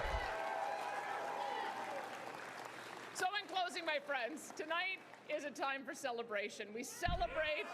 So in closing, my friends, tonight is a time for celebration. We celebrate,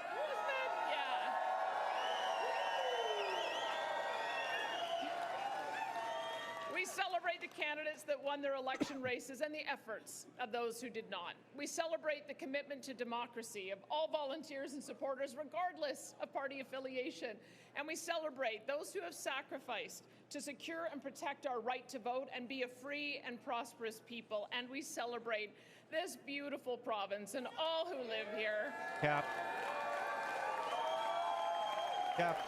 We celebrate the candidates that won their election races and the efforts of those who did not. We celebrate the commitment to democracy of all volunteers and supporters, regardless of party affiliation. And we celebrate those who have sacrificed to secure and protect our right to vote and be a free and prosperous people. And we celebrate this beautiful province and all who live here. Cap. Cap.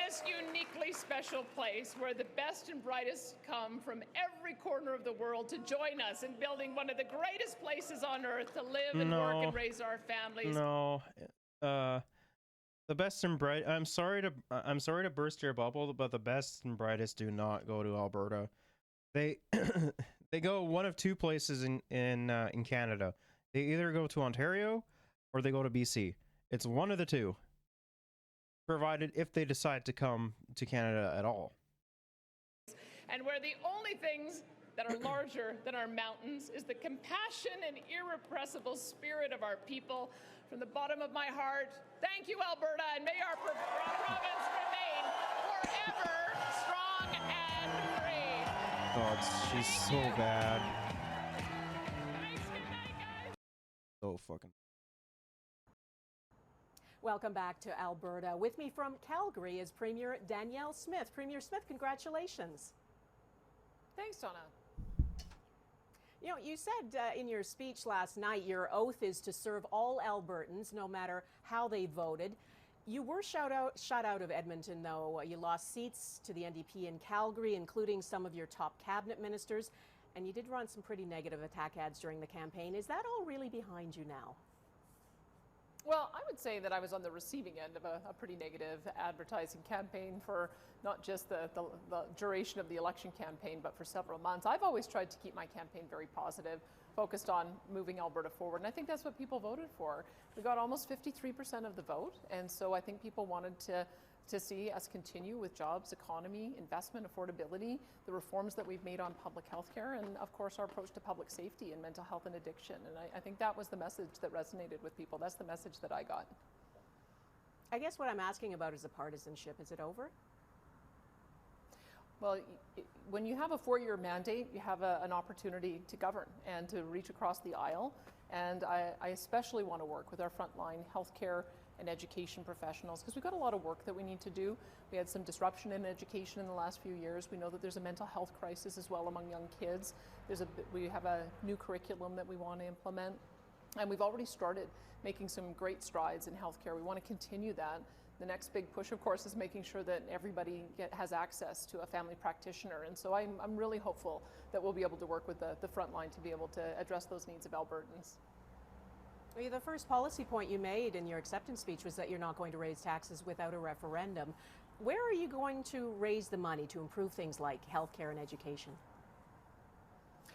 This uniquely special place where the best and brightest come from every corner of the world to join us in building one of the greatest places on earth to live and work and raise our families. No. The best and bright. I'm sorry to burst your bubble, but the best and brightest do not go to Alberta. They they go one of two places in Canada. They either go to Ontario or they go to BC. It's one of the two. Provided if they decide to come to Canada at all. And where the only things that are larger than our mountains is the compassion and irrepressible spirit of our people. From the bottom of my heart, thank you, Alberta, and may our province remain forever strong and free. God, she's so bad. Thanks, good night, guys. So fucking. Welcome back to Alberta. With me from Calgary is Premier Danielle Smith. Premier Smith, congratulations. Thanks, Donna. You know, you said in your speech last night your oath is to serve all Albertans, no matter how they voted. You were shut out of Edmonton, though. You lost seats to the NDP in Calgary, including some of your top cabinet ministers, and you did run some pretty negative attack ads during the campaign. Is that all really behind you now? Well, I would say that I was on the receiving end of a pretty negative advertising campaign for not just the duration of the election campaign, but for several months. I've always tried to keep my campaign very positive, focused on moving Alberta forward, and I think that's what people voted for. We got almost 53% of the vote, and so I think people wanted to see us continue with jobs, economy, investment, affordability, the reforms that we've made on public health care, and of course our approach to public safety and mental health and addiction. And I think that was the message that resonated with people. That's the message that I got. I guess what I'm asking about is the partisanship. Is it over? Well, when you have a 4-year mandate, you have an opportunity to govern and to reach across the aisle. And I especially want to work with our frontline healthcare and education professionals, because we've got a lot of work that we need to do. We had some disruption in education in the last few years. We know that there's a mental health crisis as well among young kids. We have a new curriculum that we want to implement, and we've already started making some great strides in healthcare. We want to continue that. The next big push, of course, is making sure that everybody has access to a family practitioner. And so I'm really hopeful that we'll be able to work with the front line to be able to address those needs of Albertans. The first policy point you made in your acceptance speech was that you're not going to raise taxes without a referendum. Where are you going to raise the money to improve things like healthcare and education?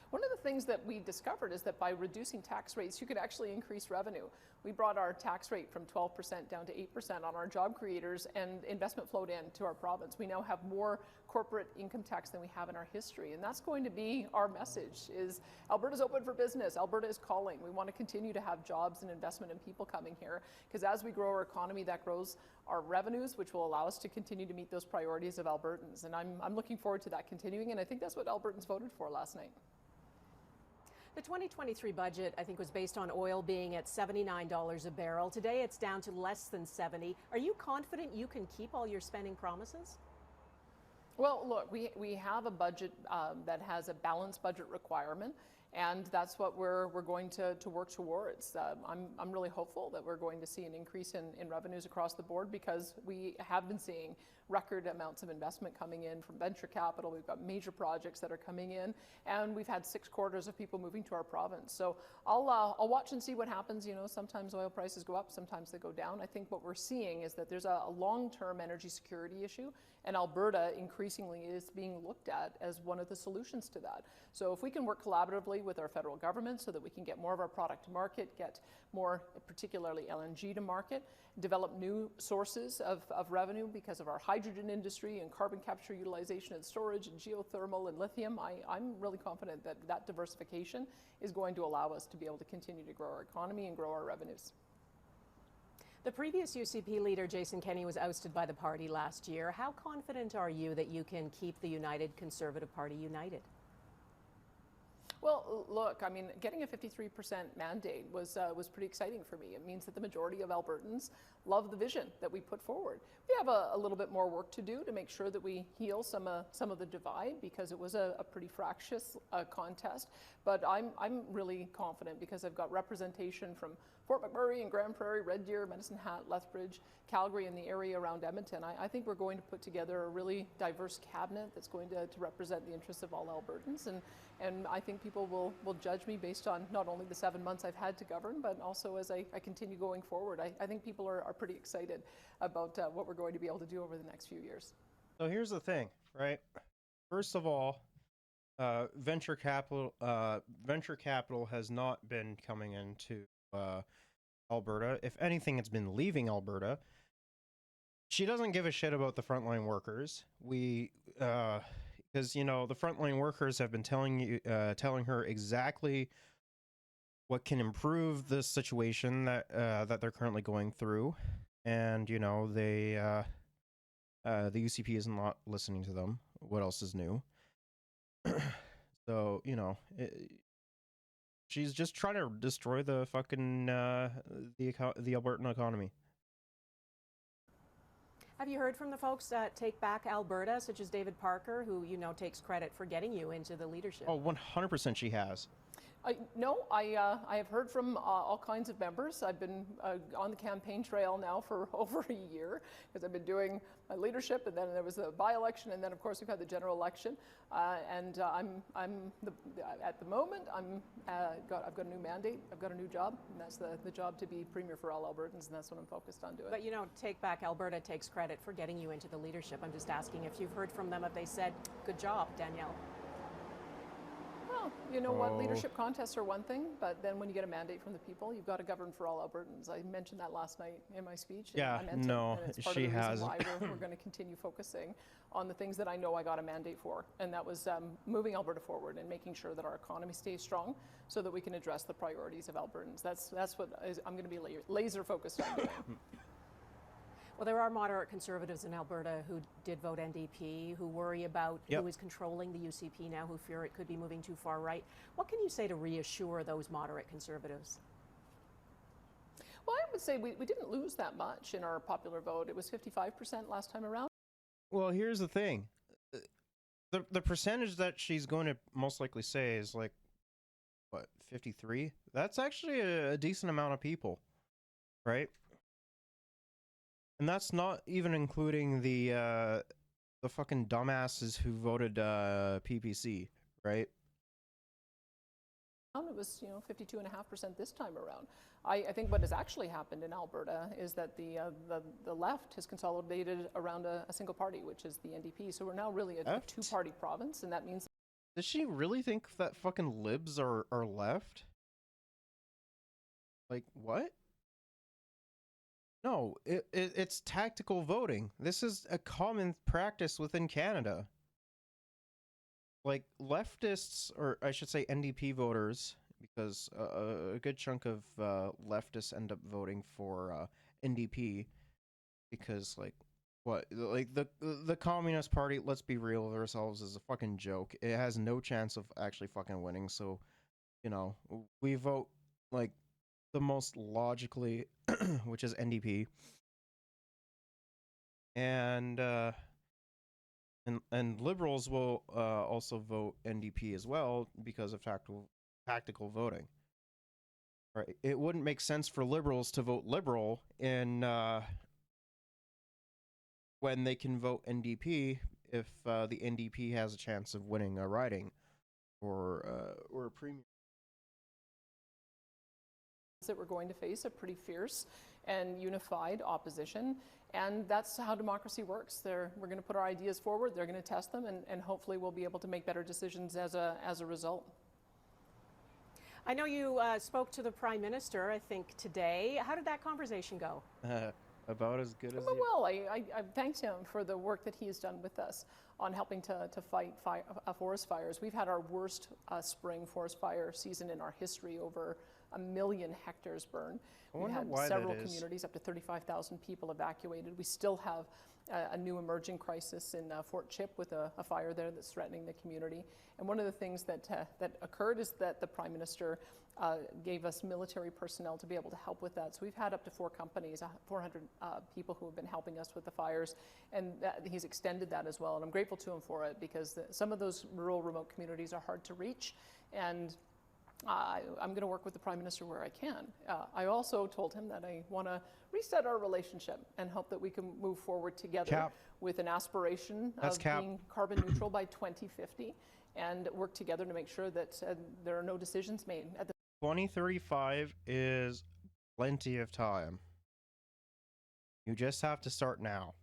One of the things that we discovered is that by reducing tax rates, you could actually increase revenue. We brought our tax rate from 12% down to 8% on our job creators, and investment flowed into our province. We now have more corporate income tax than we have in our history, and that's going to be our message, is Alberta's open for business. Alberta is calling. We want to continue to have jobs and investment and people coming here, because as we grow our economy, that grows our revenues, which will allow us to continue to meet those priorities of Albertans. And I'm looking forward to that continuing, and I think that's what Albertans voted for last night. The 2023 budget, I think, was based on oil being at $79 a barrel. Today, it's down to less than $70. Are you confident you can keep all your spending promises? Well, look, we have a budget that has a balanced budget requirement, And that's what we're going to work towards. I'm really hopeful that we're going to see an increase in revenues across the board, because we have been seeing record amounts of investment coming in from venture capital. We've got major projects that are coming in, and we've had 6 quarters of people moving to our province. So I'll watch and see what happens. You know, sometimes oil prices go up, sometimes they go down. I think what we're seeing is that there's a long-term energy security issue, and Alberta increasingly is being looked at as one of the solutions to that. So if we can work collaboratively with our federal government so that we can get more of our product to market, get more, particularly LNG to market, develop new sources of revenue because of our hydrogen industry and carbon capture utilization and storage and geothermal and lithium, I'm really confident that that diversification is going to allow us to be able to continue to grow our economy and grow our revenues. The previous UCP leader, Jason Kenney, was ousted by the party last year. How confident are you that you can keep the United Conservative Party united? Well, look, I mean, getting a 53% mandate was pretty exciting for me. It means that the majority of Albertans love the vision that we put forward. We have a little bit more work to do to make sure that we heal some of the divide, because it was a pretty fractious contest. But I'm really confident, because I've got representation from Fort McMurray and Grand Prairie, Red Deer, Medicine Hat, Lethbridge, Calgary, and the area around Edmonton. I think we're going to put together a really diverse cabinet that's going to represent the interests of all Albertans. And I think people will judge me based on not only the 7 months I've had to govern, but also as I continue going forward. I think people are pretty excited about what we're going to be able to do over the next few years. So here's the thing, right? First of all, venture capital has not been coming into Alberta. If anything, it's been leaving Alberta. She doesn't give a shit about the frontline workers. Because, you know, the frontline workers have been telling her exactly what can improve the situation that they're currently going through, and you know the UCP is not listening to them. What else is new? So you know, she's just trying to destroy the fucking the Albertan economy. Have you heard from the folks at Take Back Alberta, such as David Parker, who you know takes credit for getting you into the leadership? Oh, 100% she has. No, I have heard from all kinds of members. I've been on the campaign trail now for over a year, because I've been doing my leadership, and then there was a by-election, and then of course we've had the general election. And at the moment I've got a new mandate. I've got a new job, and that's the job to be Premier for all Albertans, and that's what I'm focused on doing. But you know, Take Back Alberta takes credit for getting you into the leadership. I'm just asking if you've heard from them, if they said, "Good job, Danielle." Well, you know what? Leadership contests are one thing, but then when you get a mandate from the people, you've got to govern for all Albertans. I mentioned that last night in my speech. Yeah, I meant no, it, and it's part she of the reason hasn't. why we're going to continue focusing on the things that I know I got a mandate for, and that was moving Alberta forward and making sure that our economy stays strong, so that we can address the priorities of Albertans. That's what I'm going to be laser focused on doing. Well, there are moderate Conservatives in Alberta who did vote NDP, who worry about who is controlling the UCP now, who fear it could be moving too far right. What can you say to reassure those moderate Conservatives? Well, I would say we didn't lose that much in our popular vote. It was 55% last time around. Well, here's the thing. The percentage that she's going to most likely say is like, what, 53? That's actually a decent amount of people, right? And that's not even including the fucking dumbasses who voted PPC, right? It was 52.5% this time around. I think what has actually happened in Alberta is that the left has consolidated around a single party, which is the NDP. So we're now really a two-party province, and that means. Does she really think that fucking libs are left? Like what? No, it's tactical voting. This is a common practice within Canada. Like leftists, or I should say NDP voters, because a good chunk of leftists end up voting for NDP, because like the Communist Party, let's be real with ourselves, is a fucking joke. It has no chance of actually fucking winning. So, you know, we vote like the most logically, which is NDP, and Liberals will also vote NDP as well because of tactical voting. Right? It wouldn't make sense for liberals to vote liberal in when they can vote NDP if the NDP has a chance of winning a riding or a premier. That we're going to face a pretty fierce and unified opposition, and that's how democracy works. We're going to put our ideas forward, they're going to test them, and hopefully we'll be able to make better decisions as a result. I know you spoke to the Prime Minister, I think, today. How did that conversation go? About as good as Well, I thanked him for the work that he has done with us on helping to fight forest fires. We've had our worst spring forest fire season in our history, over 1 million hectares burned. We had several communities, up to 35,000 people evacuated. We still have a new emerging crisis in Fort Chip with a fire there that's threatening the community. And one of the things that occurred is that the Prime Minister gave us military personnel to be able to help with that. So we've had up to 4 companies, 400 people who have been helping us with the fires, and he's extended that as well. And I'm grateful to him for it, because some of those rural, remote communities are hard to reach, and I'm going to work with the Prime Minister where I can. I also told him that I want to reset our relationship and hope that we can move forward together with an aspiration of being carbon neutral by 2050, and work together to make sure that there are no decisions made at the 2035 is plenty of time. You just have to start now.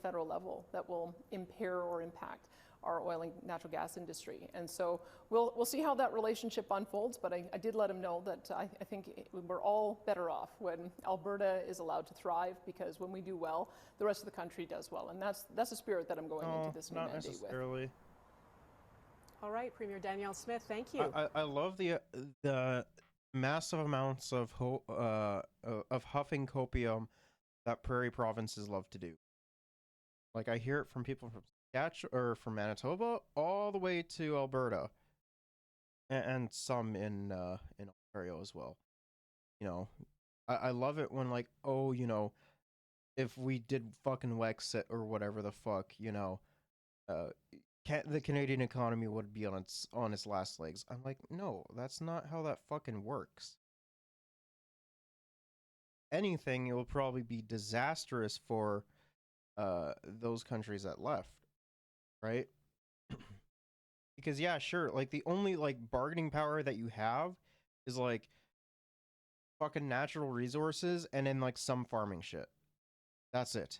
Federal level that will impair or impact our oil and natural gas industry. And so we'll see how that relationship unfolds, but I did let him know that I think we're all better off when Alberta is allowed to thrive, because when we do well, the rest of the country does well. And that's the spirit that I'm going into this new not mandate necessarily. with. All right, Premier Danielle Smith, thank you. I love the massive amounts of huffing copium that prairie provinces love to do. Like, I hear it from people from from Manitoba all the way to Alberta, and some in Ontario as well. You know, I love it when, like, oh, you know, if we did fucking Wexit or whatever the fuck, you know, the Canadian economy would be on its last legs. I'm like, no, that's not how that fucking works. Anything, it will probably be disastrous for those countries that left, right? Because yeah, sure, like the only like bargaining power that you have is like fucking natural resources and then like some farming shit. That's it.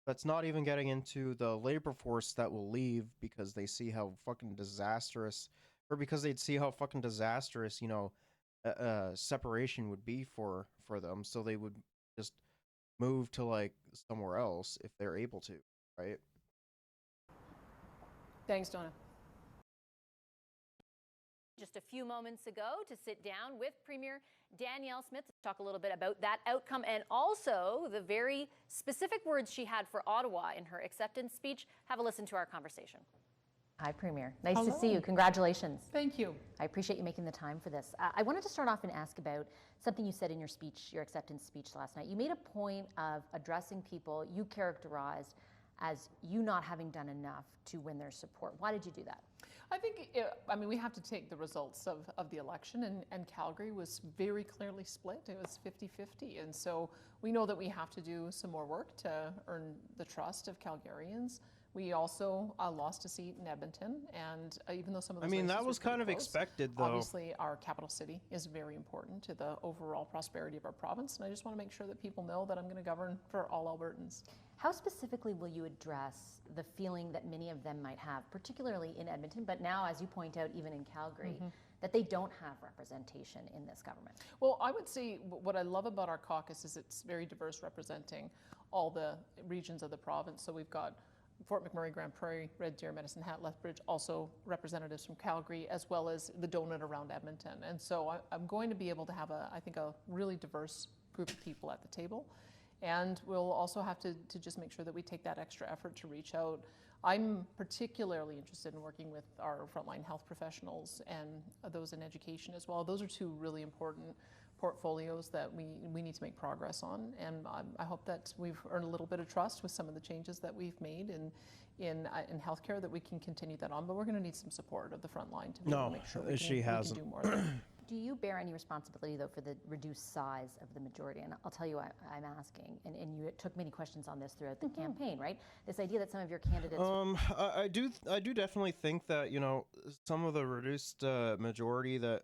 That's not even getting into the labor force that will leave because they see how fucking disastrous, or because they'd see how fucking disastrous, you know, separation would be for them, so they would just move to like somewhere else if they're able to, right? Thanks, Donna. Just a few moments ago to sit down with Premier Danielle Smith to talk a little bit about that outcome, and also the very specific words she had for Ottawa in her acceptance speech. Have a listen to our conversation. Hi, Premier. Nice to see you. Congratulations. Thank you. I appreciate you making the time for this. I wanted to start off and ask about something you said in your speech, your acceptance speech last night. You made a point of addressing people you characterized as you not having done enough to win their support. Why did you do that? I think, we have to take the results of the election, and Calgary was very clearly split. It was 50-50, and so we know that we have to do some more work to earn the trust of Calgarians. We also lost a seat in Edmonton, and even though some of those that was kind of expected, though. Obviously, our capital city is very important to the overall prosperity of our province, and I just want to make sure that people know that I'm going to govern for all Albertans. How specifically will you address the feeling that many of them might have, particularly in Edmonton, but now, as you point out, even in Calgary, that they don't have representation in this government? Well, I would say what I love about our caucus is it's very diverse, representing all the regions of the province. So we've got Fort McMurray, Grand Prairie, Red Deer, Medicine Hat, Lethbridge, also representatives from Calgary, as well as the donut around Edmonton. And so I'm going to be able to have, I think, a really diverse group of people at the table. And we'll also have to just make sure that we take that extra effort to reach out. I'm particularly interested in working with our frontline health professionals and those in education as well. Those are two really important portfolios that we need to make progress on. And I hope that we've earned a little bit of trust with some of the changes that we've made in healthcare that we can continue that on, but we're going to need some support of the front line to be able to make sure she we hasn't. can do more there. Do you bear any responsibility, though, for the reduced size of the majority? And I'll tell you why I'm asking, and you took many questions on this throughout the campaign, right? This idea that some of your candidates... I do definitely think that, you know, some of the reduced majority that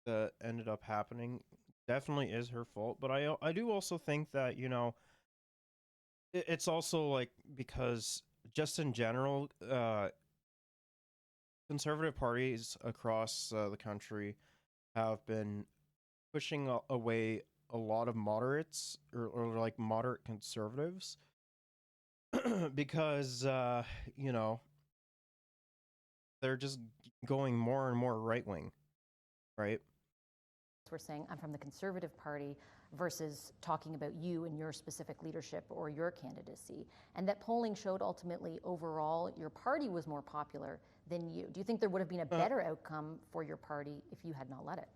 that ended up happening definitely is her fault, but I do also think that, you know, it's also like because just in general, conservative parties across the country have been pushing away a lot of moderates or like moderate conservatives because you know, they're just going more and more right wing, right? We're saying I'm from the Conservative Party versus talking about you and your specific leadership or your candidacy, and that polling showed ultimately overall your party was more popular than you. Do you think there would have been a better outcome for your party if you had not led it?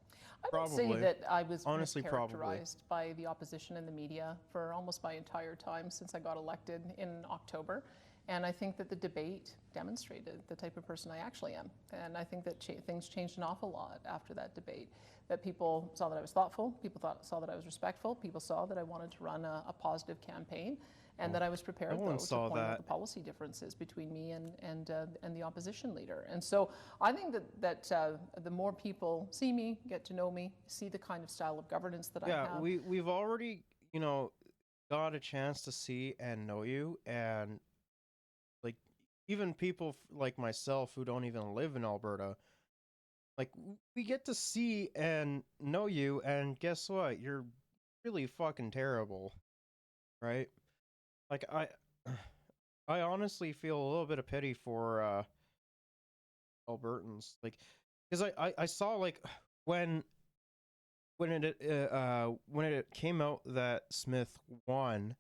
I would say that I was honestly mischaracterized by the opposition and the media for almost my entire time since I got elected in October. And I think that the debate demonstrated the type of person I actually am. And I think that things changed an awful lot after that debate. That people saw that I was thoughtful, people saw that I was respectful, people saw that I wanted to run a positive campaign, and that I was prepared, though, to point out the policy differences between me and the opposition leader. And so I think that the more people see me, get to know me, see the kind of style of governance that I have. Yeah, we've already, you know, got a chance to see and know you, and like even people like myself who don't even live in Alberta, like we get to see and know you, and guess what? You're really fucking terrible, right? Like I honestly feel a little bit of pity for Albertans, like because I saw like when it came out that Smith won,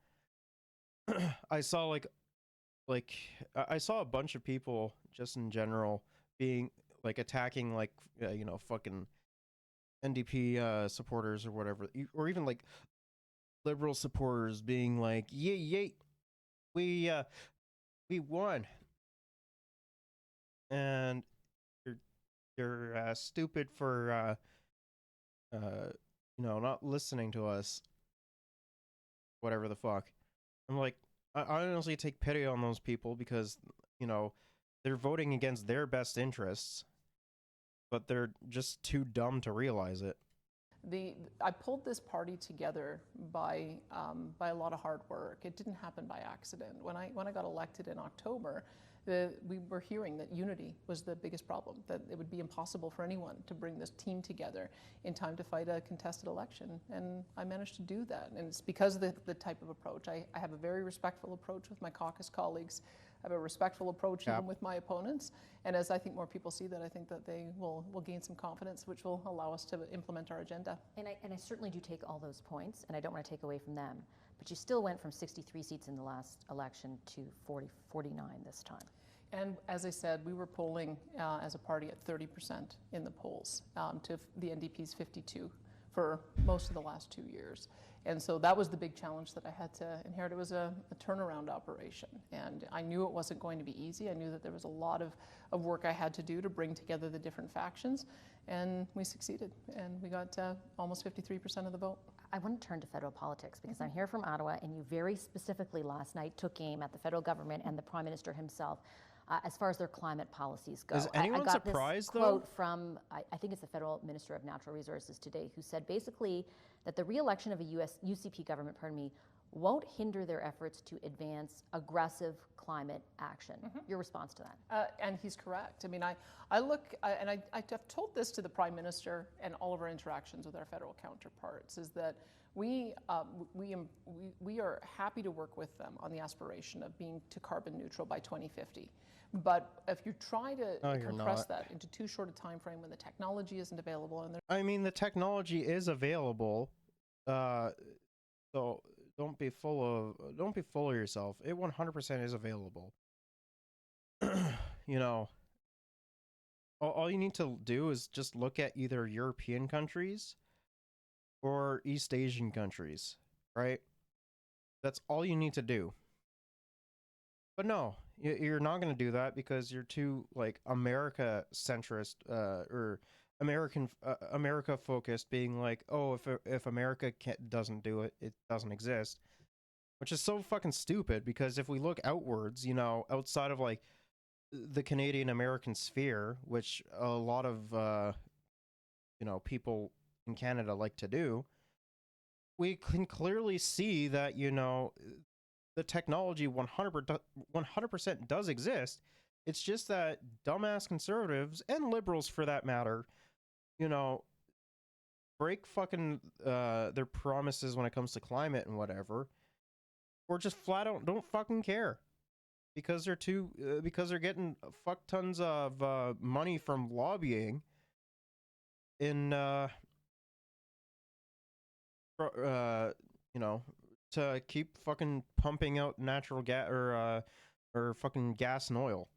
I saw like I saw a bunch of people just in general being like attacking like you know, fucking NDP supporters or whatever, or even like liberal supporters being like, yay, we won, and you're stupid for you know, not listening to us, whatever the fuck. I'm like, I honestly take pity on those people because, you know, they're voting against their best interests, but they're just too dumb to realize it. I pulled this party together by a lot of hard work. It didn't happen by accident. When I got elected in October, we were hearing that unity was the biggest problem, that it would be impossible for anyone to bring this team together in time to fight a contested election. And I managed to do that. And it's because of the type of approach. I have a very respectful approach with my caucus colleagues. I have a respectful approach even with my opponents. And as I think more people see that, I think that they will gain some confidence, which will allow us to implement our agenda. And I certainly do take all those points, and I don't want to take away from them. But you still went from 63 seats in the last election to 49 this time. And as I said, we were polling as a party at 30% in the polls to the NDP's 52 for most of the last 2 years. And so that was the big challenge that I had to inherit. It was a turnaround operation. And I knew it wasn't going to be easy. I knew that there was a lot of work I had to do to bring together the different factions. And we succeeded. And we got almost 53% of the vote. I want to turn to federal politics because I'm here from Ottawa, and you very specifically last night took aim at the federal government and the Prime Minister himself as far as their climate policies go. Is anyone I got surprised, this quote from, I think it's the Federal Minister of Natural Resources today, who said basically that the re-election of a UCP government, won't hinder their efforts to advance aggressive climate action. Your response to that? And he's correct. I mean, I've told this to the Prime Minister and all of our interactions with our federal counterparts, is that we are happy to work with them on the aspiration of being to carbon neutral by 2050. But if you try to compress that into too short a time frame when the technology isn't available, and I mean, the technology is available, so don't be full of yourself. It 100% is available. You know, all you need to do is just look at either European countries or East Asian countries, right? That's all you need to do. But no, you're not going to do that because you're too like America centrist or America focused, being like, oh, if America doesn't do it, it doesn't exist, which is so fucking stupid. Because if we look outwards, you know, outside of like the Canadian American sphere, which a lot of you know, people in Canada like to do, we can clearly see that, you know, the technology 100% does exist. It's just that dumbass conservatives and liberals, for that matter, you know, break fucking their promises when it comes to climate and whatever, or just flat out don't fucking care because they're too because they're getting fuck tons of money from lobbying in you know, to keep fucking pumping out natural gas or fucking gas and oil.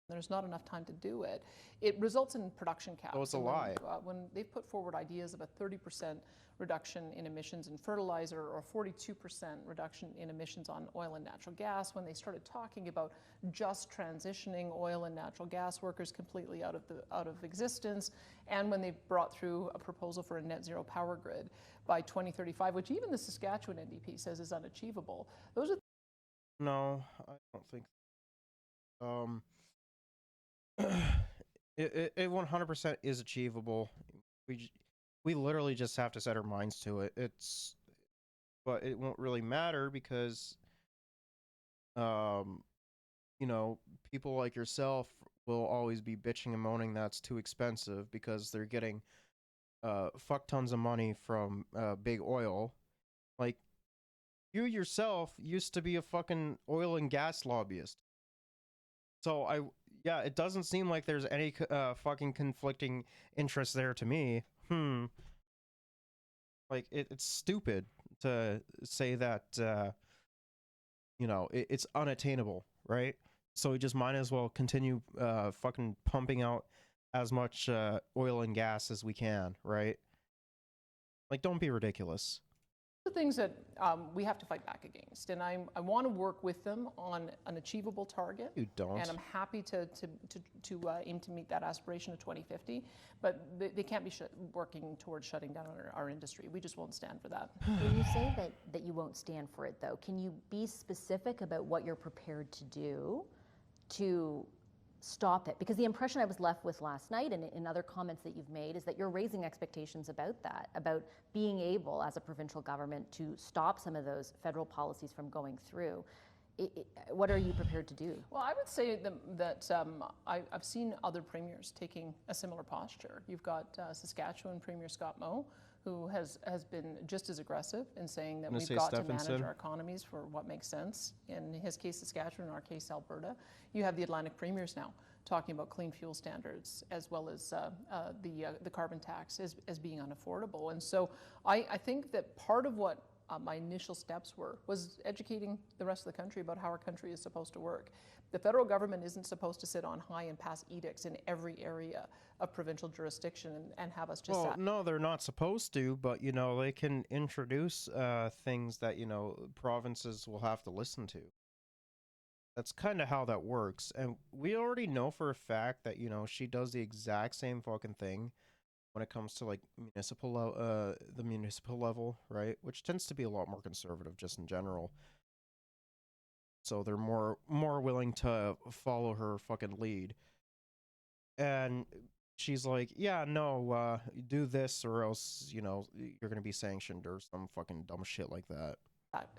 There's not enough time to do it. It results in production caps. So it's a lie. When they've put forward ideas of a 30% reduction in emissions in fertilizer or 42% reduction in emissions on oil and natural gas, when they started talking about just transitioning oil and natural gas workers completely out of existence, and when they brought through a proposal for a net zero power grid by 2035, which even the Saskatchewan NDP says is unachievable. Those are No, I don't think. It 100% is achievable. We literally just have to set our minds to it. But it won't really matter because, you know, people like yourself will always be bitching and moaning that's too expensive because they're getting fuck tons of money from big oil. Like, you yourself used to be a fucking oil and gas lobbyist. So yeah, it doesn't seem like there's any fucking conflicting interests there to me. Like, it's stupid to say that, you know, it's unattainable, right? So we just might as well continue fucking pumping out as much oil and gas as we can, right? Like, don't be ridiculous. the things that we have to fight back against, and I want to work with them on an achievable target. You don't. And I'm happy to aim to meet that aspiration of 2050, but they can't be working towards shutting down our industry. We just won't stand for that. When you say that you won't stand for it, though, can you be specific about what you're prepared to do to stop it? Because the impression I was left with last night and in other comments that you've made is that you're raising expectations about that, about being able as a provincial government to stop some of those federal policies from going through. What are you prepared to do? Well, I would say that I've seen other premiers taking a similar posture. You've got Saskatchewan Premier Scott Moe, who has been just as aggressive in saying that we've got to manage our economies for what makes sense. In his case, Saskatchewan, in our case, Alberta. You have the Atlantic premiers now talking about clean fuel standards as well as the carbon tax as being unaffordable. And so I think that part of what my initial steps was educating the rest of the country about how our country is supposed to work. The federal government isn't supposed to sit on high and pass edicts in every area of provincial jurisdiction and have us just... Well, no, they're not supposed to, but, you know, they can introduce things that, you know, provinces will have to listen to. That's kind of how that works. And we already know for a fact that, you know, she does the exact same fucking thing when it comes to, like, the municipal level, right? Which tends to be a lot more conservative just in general. So they're more willing to follow her fucking lead. And she's like, yeah, no, do this or else, you know, you're going to be sanctioned or some fucking dumb shit like that.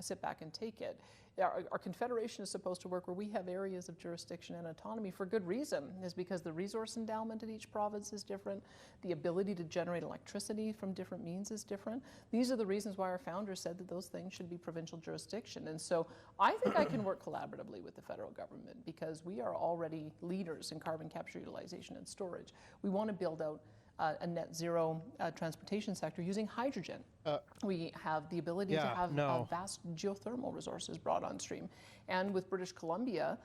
Sit back and take it. Our confederation is supposed to work where we have areas of jurisdiction and autonomy for good reason, is because the resource endowment in each province is different, the ability to generate electricity from different means is different. These are the reasons why our founders said that those things should be provincial jurisdiction. And so I think I can work collaboratively with the federal government because we are already leaders in carbon capture, utilization, and storage. We want to build out a net zero transportation sector using hydrogen. We have the ability to have vast geothermal resources brought on stream. And with British Columbia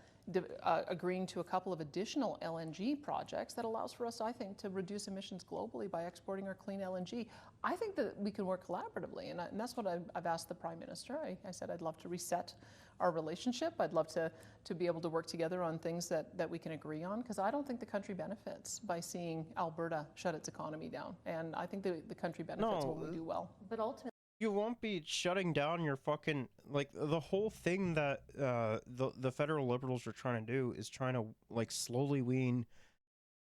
agreeing to a couple of additional LNG projects that allows for us, I think, to reduce emissions globally by exporting our clean LNG. I think that we can work collaboratively, and that's what I've asked the Prime Minister. I said I'd love to reset our relationship. I'd love to be able to work together on things that we can agree on, because I don't think the country benefits by seeing Alberta shut its economy down, and I think the country benefits when we do well. But ultimately, you won't be shutting down your fucking, like, the whole thing that the federal Liberals are trying to do is trying to, like, slowly wean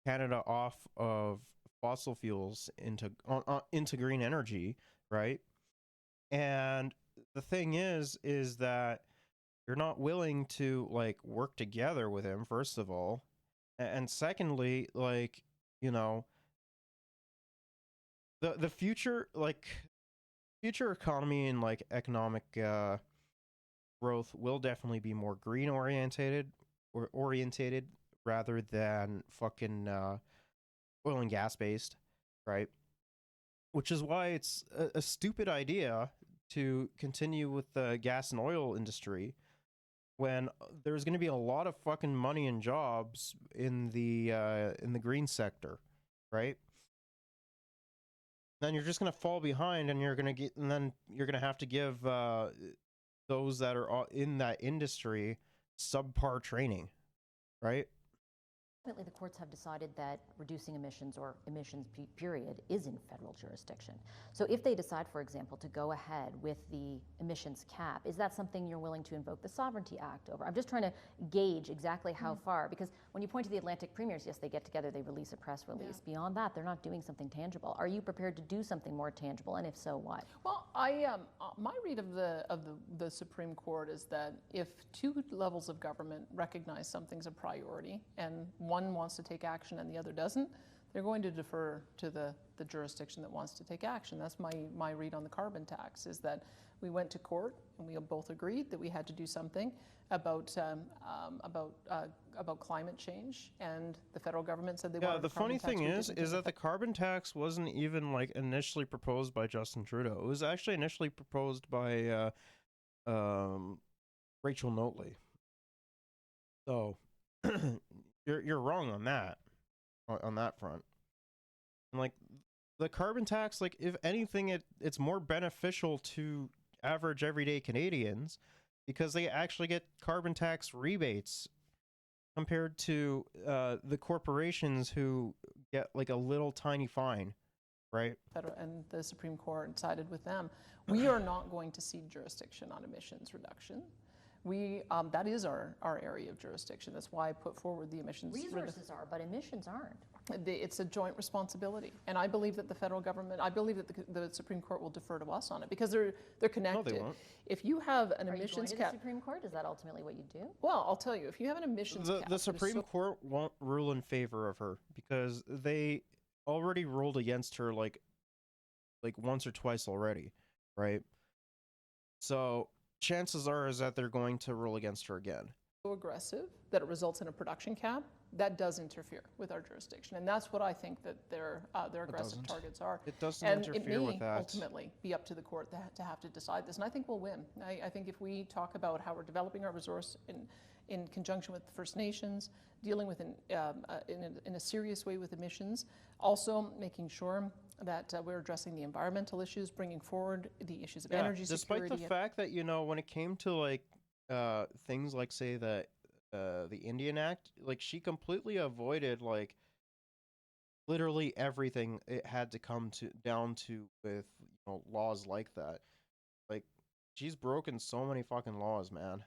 Canada off of fossil fuels into green energy, right? And the thing is that you're not willing to, like, work together with him, first of all, and secondly, like, you know, the future, like, future economy and, like, economic growth will definitely be more green orientated rather than fucking oil and gas based, right? Which is why it's a stupid idea to continue with the gas and oil industry when there's going to be a lot of fucking money and jobs in the green sector, right? Then you're just going to fall behind, and then you're going to have to give those that are in that industry subpar training, right? ultimately, the courts have decided that reducing emissions or emissions period is in federal jurisdiction. So if they decide, for example, to go ahead with the emissions cap, is that something you're willing to invoke the Sovereignty Act over? I'm just trying to gauge exactly how far, because when you point to the Atlantic premiers, yes, they get together, they release a press release. Yeah. Beyond that, they're not doing something tangible. Are you prepared to do something more tangible, and if so, what? Well, my read of the Supreme Court is that if two levels of government recognize something's a priority and one wants to take action and the other doesn't, they're going to defer to the jurisdiction that wants to take action. That's my read on the carbon tax, is that we went to court and we both agreed that we had to do something about climate change, and the federal government said they wanted. Yeah, the funny thing is that the carbon tax wasn't even, like, initially proposed by Justin Trudeau. It was actually initially proposed by Rachel Notley. So you're wrong on that front. And, like, the carbon tax, like, if anything, it's more beneficial to average everyday Canadians because they actually get carbon tax rebates compared to the corporations who get, like, a little tiny fine, right? And the Supreme Court sided with them. We are not going to cede jurisdiction on emissions reduction. That is our area of jurisdiction. That's why I put forward the emissions. Resources are, but emissions aren't. It's a joint responsibility, and I believe that the federal government, I believe that the Supreme Court will defer to us on it because they're connected. No, they won't. If you have an emissions cap, are you going to the Supreme Court? Is that ultimately what you do? Well, I'll tell you, if you have an emissions cap, the Supreme Court won't rule in favor of her because they already ruled against her like once or twice already, right? So chances are is that they're going to rule against her again. So aggressive that it results in a production cap, that does interfere with our jurisdiction, and that's what I think that their aggressive targets are. It doesn't and interfere with that. It may ultimately be up to the court to have to decide this, and I think we'll win. I think if we talk about how we're developing our resource in conjunction with the First Nations, dealing with in a serious way with emissions, also making sure that we're addressing the environmental issues, bringing forward the issues of energy security. Despite the fact that, you know, when it came to, like, things like, say, the Indian Act, like, she completely avoided, like, literally everything it had to come down to with, you know, laws like that. Like, she's broken so many fucking laws, man.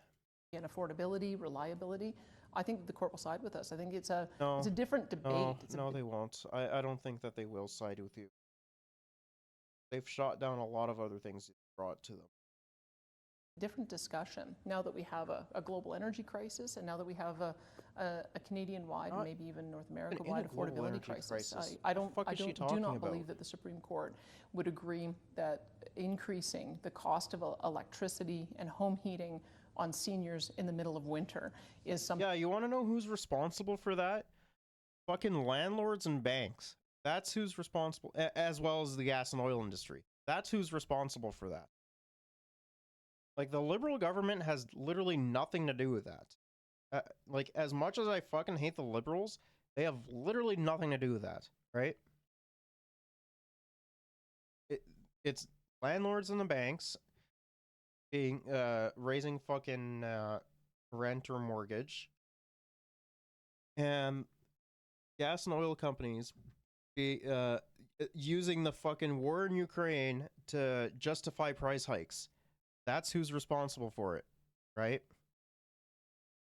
And affordability, reliability, I think the court will side with us. I think it's a different debate. No, they won't. I don't think that they will side with you. They've shot down a lot of other things you brought to them. Different discussion now that we have a global energy crisis, and now that we have a Canadian-wide, maybe even North America-wide affordability crisis. I do not believe that the Supreme Court would agree that increasing the cost of electricity and home heating on seniors in the middle of winter is something. Yeah, you want to know who's responsible for that? Fucking landlords and banks. That's who's responsible, as well as the gas and oil industry. That's who's responsible for that. Like, the Liberal government has literally nothing to do with that. Like, as much as I fucking hate the Liberals, they have literally nothing to do with that, right? It's landlords and the banks being raising fucking rent or mortgage, and gas and oil companies be using the fucking war in Ukraine to justify price hikes. That's who's responsible for it, right?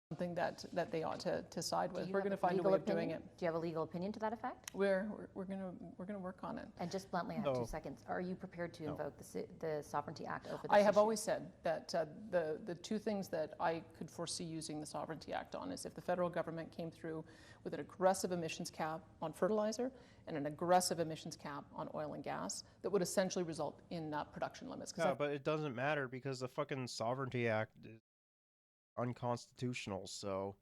Something that they ought to side with. Do you We're have going to find a legal way of doing opinion? it. Do you have a legal opinion to that effect? We're going to work on it. And just bluntly, I have No. 2 seconds. Are you prepared to invoke the Sovereignty Act over this I have issue? always said that the two things that I could foresee using the Sovereignty Act on is if the federal government came through with an aggressive emissions cap on fertilizer and an aggressive emissions cap on oil and gas that would essentially result in production limits. Yeah, but it doesn't matter because the fucking Sovereignty Act is unconstitutional. So,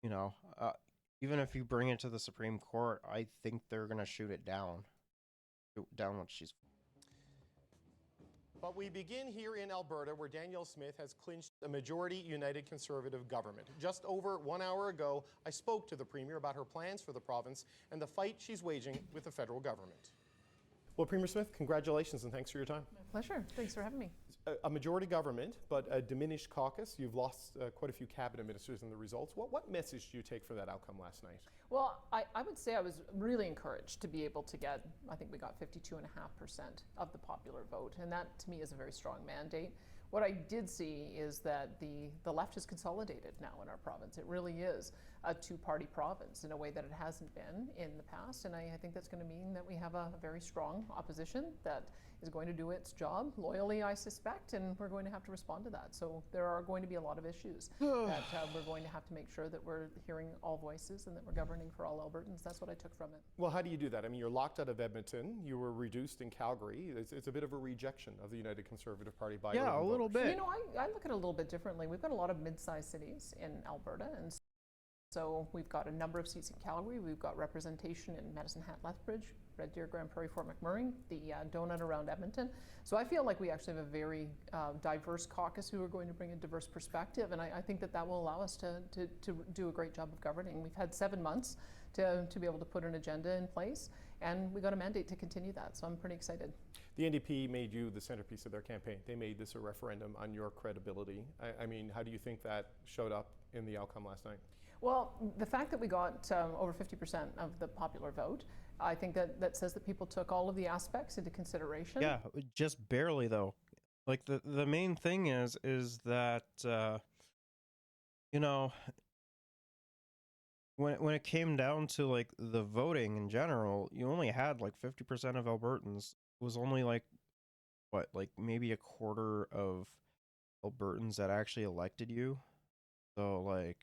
you know, even if you bring it to the Supreme Court, I think they're gonna shoot it down. Shoot down what she's. But we begin here in Alberta, where Danielle Smith has clinched a majority United Conservative government. Just over 1 hour ago, I spoke to the Premier about her plans for the province and the fight she's waging with the federal government. Well, Premier Smith, congratulations and thanks for your time. My pleasure. Thanks for having me. A majority government, but a diminished caucus. You've lost quite a few cabinet ministers in the results. What message do you take from that outcome last night? Well, I would say I was really encouraged to be able to get, I think we got 52.5% of the popular vote, and that to me is a very strong mandate. What I did see is that the left is consolidated now in our province. It really is a two-party province in a way that it hasn't been in the past, and I think that's going to mean that we have a very strong opposition that is going to do its job loyally, I suspect, and we're going to have to respond to that. So there are going to be a lot of issues that we're going to have to make sure that we're hearing all voices and that we're governing for all Albertans. That's what I took from it. Well, how do you do that? I mean, you're locked out of Edmonton. You were reduced in Calgary. It's a bit of a rejection of the United Conservative Party by Yeah, a little bit. You know, I look at it a little bit differently. We've got a lot of mid-sized cities in Alberta, and so we've got a number of seats in Calgary. We've got representation in Medicine Hat, Lethbridge, Red Deer, Grand Prairie, Fort McMurray, the donut around Edmonton. So I feel like we actually have a very diverse caucus who are going to bring a diverse perspective, and I think that will allow us to do a great job of governing. We've had 7 months to be able to put an agenda in place, and we got a mandate to continue that, so I'm pretty excited. The NDP made you the centerpiece of their campaign. They made this a referendum on your credibility. I mean, how do you think that showed up in the outcome last night? Well, the fact that we got over 50% of the popular vote, I think that says that people took all of the aspects into consideration. Yeah, just barely though. Like the main thing is that you know, when it came down to like the voting in general, you only had like 50% of Albertans. It was only like what, like maybe a quarter of Albertans that actually elected you. So like,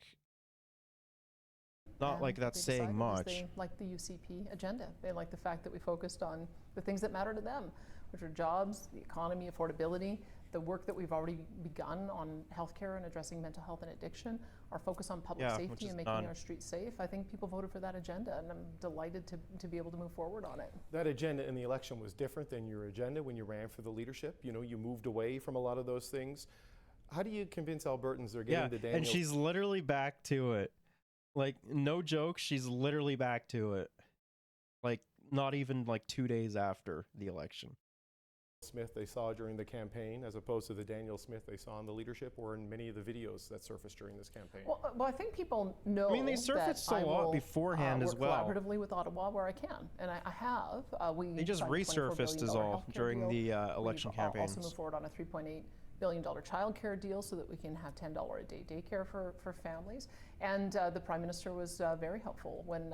not like that's saying much. They like the UCP agenda. They like the fact that we focused on the things that matter to them, which are jobs, the economy, affordability, the work that we've already begun on healthcare and addressing mental health and addiction, our focus on public safety and making our streets safe. I think people voted for that agenda, and I'm delighted to be able to move forward on it. That agenda in the election was different than your agenda when you ran for the leadership. You know, you moved away from a lot of those things. How do you convince Albertans they're getting the Daniel? And she's literally back to it. Like, no joke, she's literally back to it. Like, not even like 2 days after the election. Smith they saw during the campaign as opposed to the Daniel Smith they saw in the leadership or in many of the videos that surfaced during this campaign? Well, I think people know. I mean, they surfaced a lot beforehand as well. Work collaboratively with Ottawa where I can, and I have. They just resurfaced as all during the election campaigns. Also moved forward on a $3.8 billion child care deal so that we can have $10 a day daycare for families. And the Prime Minister was very helpful when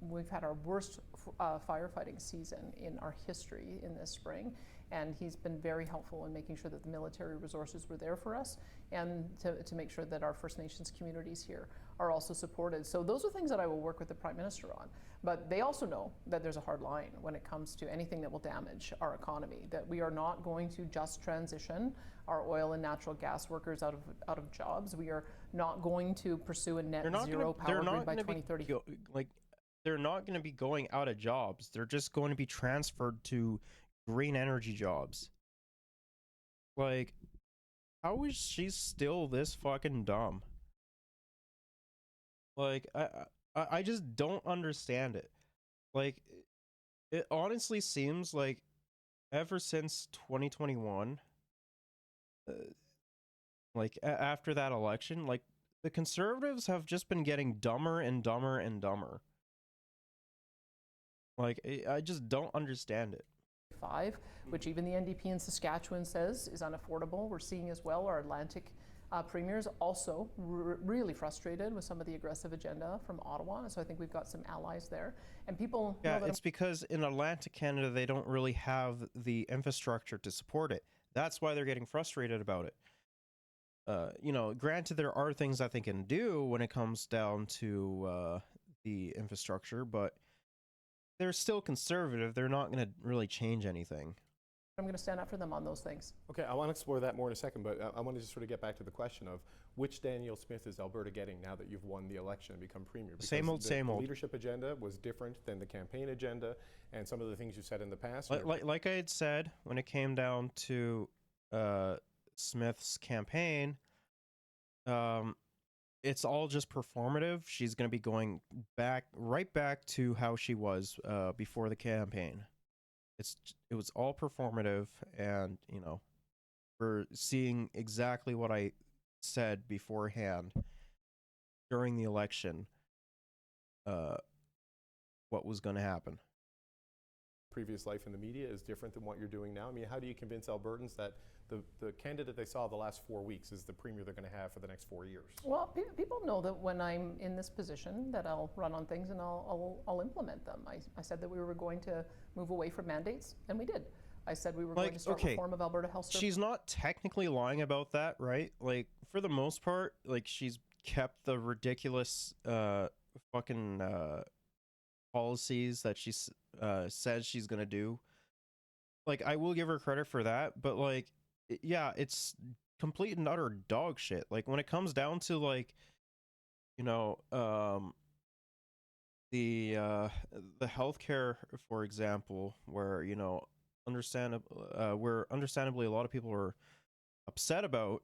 we've had our worst firefighting season in our history in this spring. And he's been very helpful in making sure that the military resources were there for us and to make sure that our First Nations communities here are also supported. So those are things that I will work with the Prime Minister on. But they also know that there's a hard line when it comes to anything that will damage our economy, that we are not going to just transition our oil and natural gas workers out of jobs. We are not going to pursue a net zero power grid by 2030. They're not going to be going out of jobs. They're just going to be transferred to green energy jobs. Like, how is she still this fucking dumb? Like I just don't understand it. Like it honestly seems like ever since 2021, uh, like after that election, like the conservatives have just been getting dumber and dumber and dumber. Like I just don't understand it. Which even the NDP in Saskatchewan says is unaffordable. We're seeing as well our Atlantic premiers also really frustrated with some of the aggressive agenda from Ottawa. And so I think we've got some allies there. And people Yeah, know that it's because in Atlantic Canada they don't really have the infrastructure to support it. That's why they're getting frustrated about it. You know, granted there are things that they can do when it comes down to the infrastructure, but they're still conservative. They're not going to really change anything. I'm going to stand up for them on those things. Okay, I want to explore that more in a second, but I want to just sort of get back to the question of which Danielle Smith is Alberta getting now that you've won the election and become premier? Because Same old, same old. The leadership agenda was different than the campaign agenda, and some of the things you said in the past. Like I had said, when it came down to Smith's campaign, it's all just performative. She's going to be going right back to how she was before the campaign. It was all performative, and you know, we're seeing exactly what I said beforehand during the election. What was going to happen? Previous life in the media is different than what you're doing now. I mean, how do you convince Albertans that the candidate they saw the last 4 weeks is the premier they're going to have for the next 4 years? Well, people know that when I'm in this position that I'll run on things and I'll implement them. I said that we were going to move away from mandates, and we did. I said we were going to start reform of Alberta Health Services. She's not technically lying about that, right? Like, for the most part, like, she's kept the ridiculous fucking policies that she says she's gonna do. Like, I will give her credit for that, but like, yeah, it's complete and utter dog shit. Like, when it comes down to, like, you know, the healthcare, for example, where, you know, where understandably a lot of people are upset about,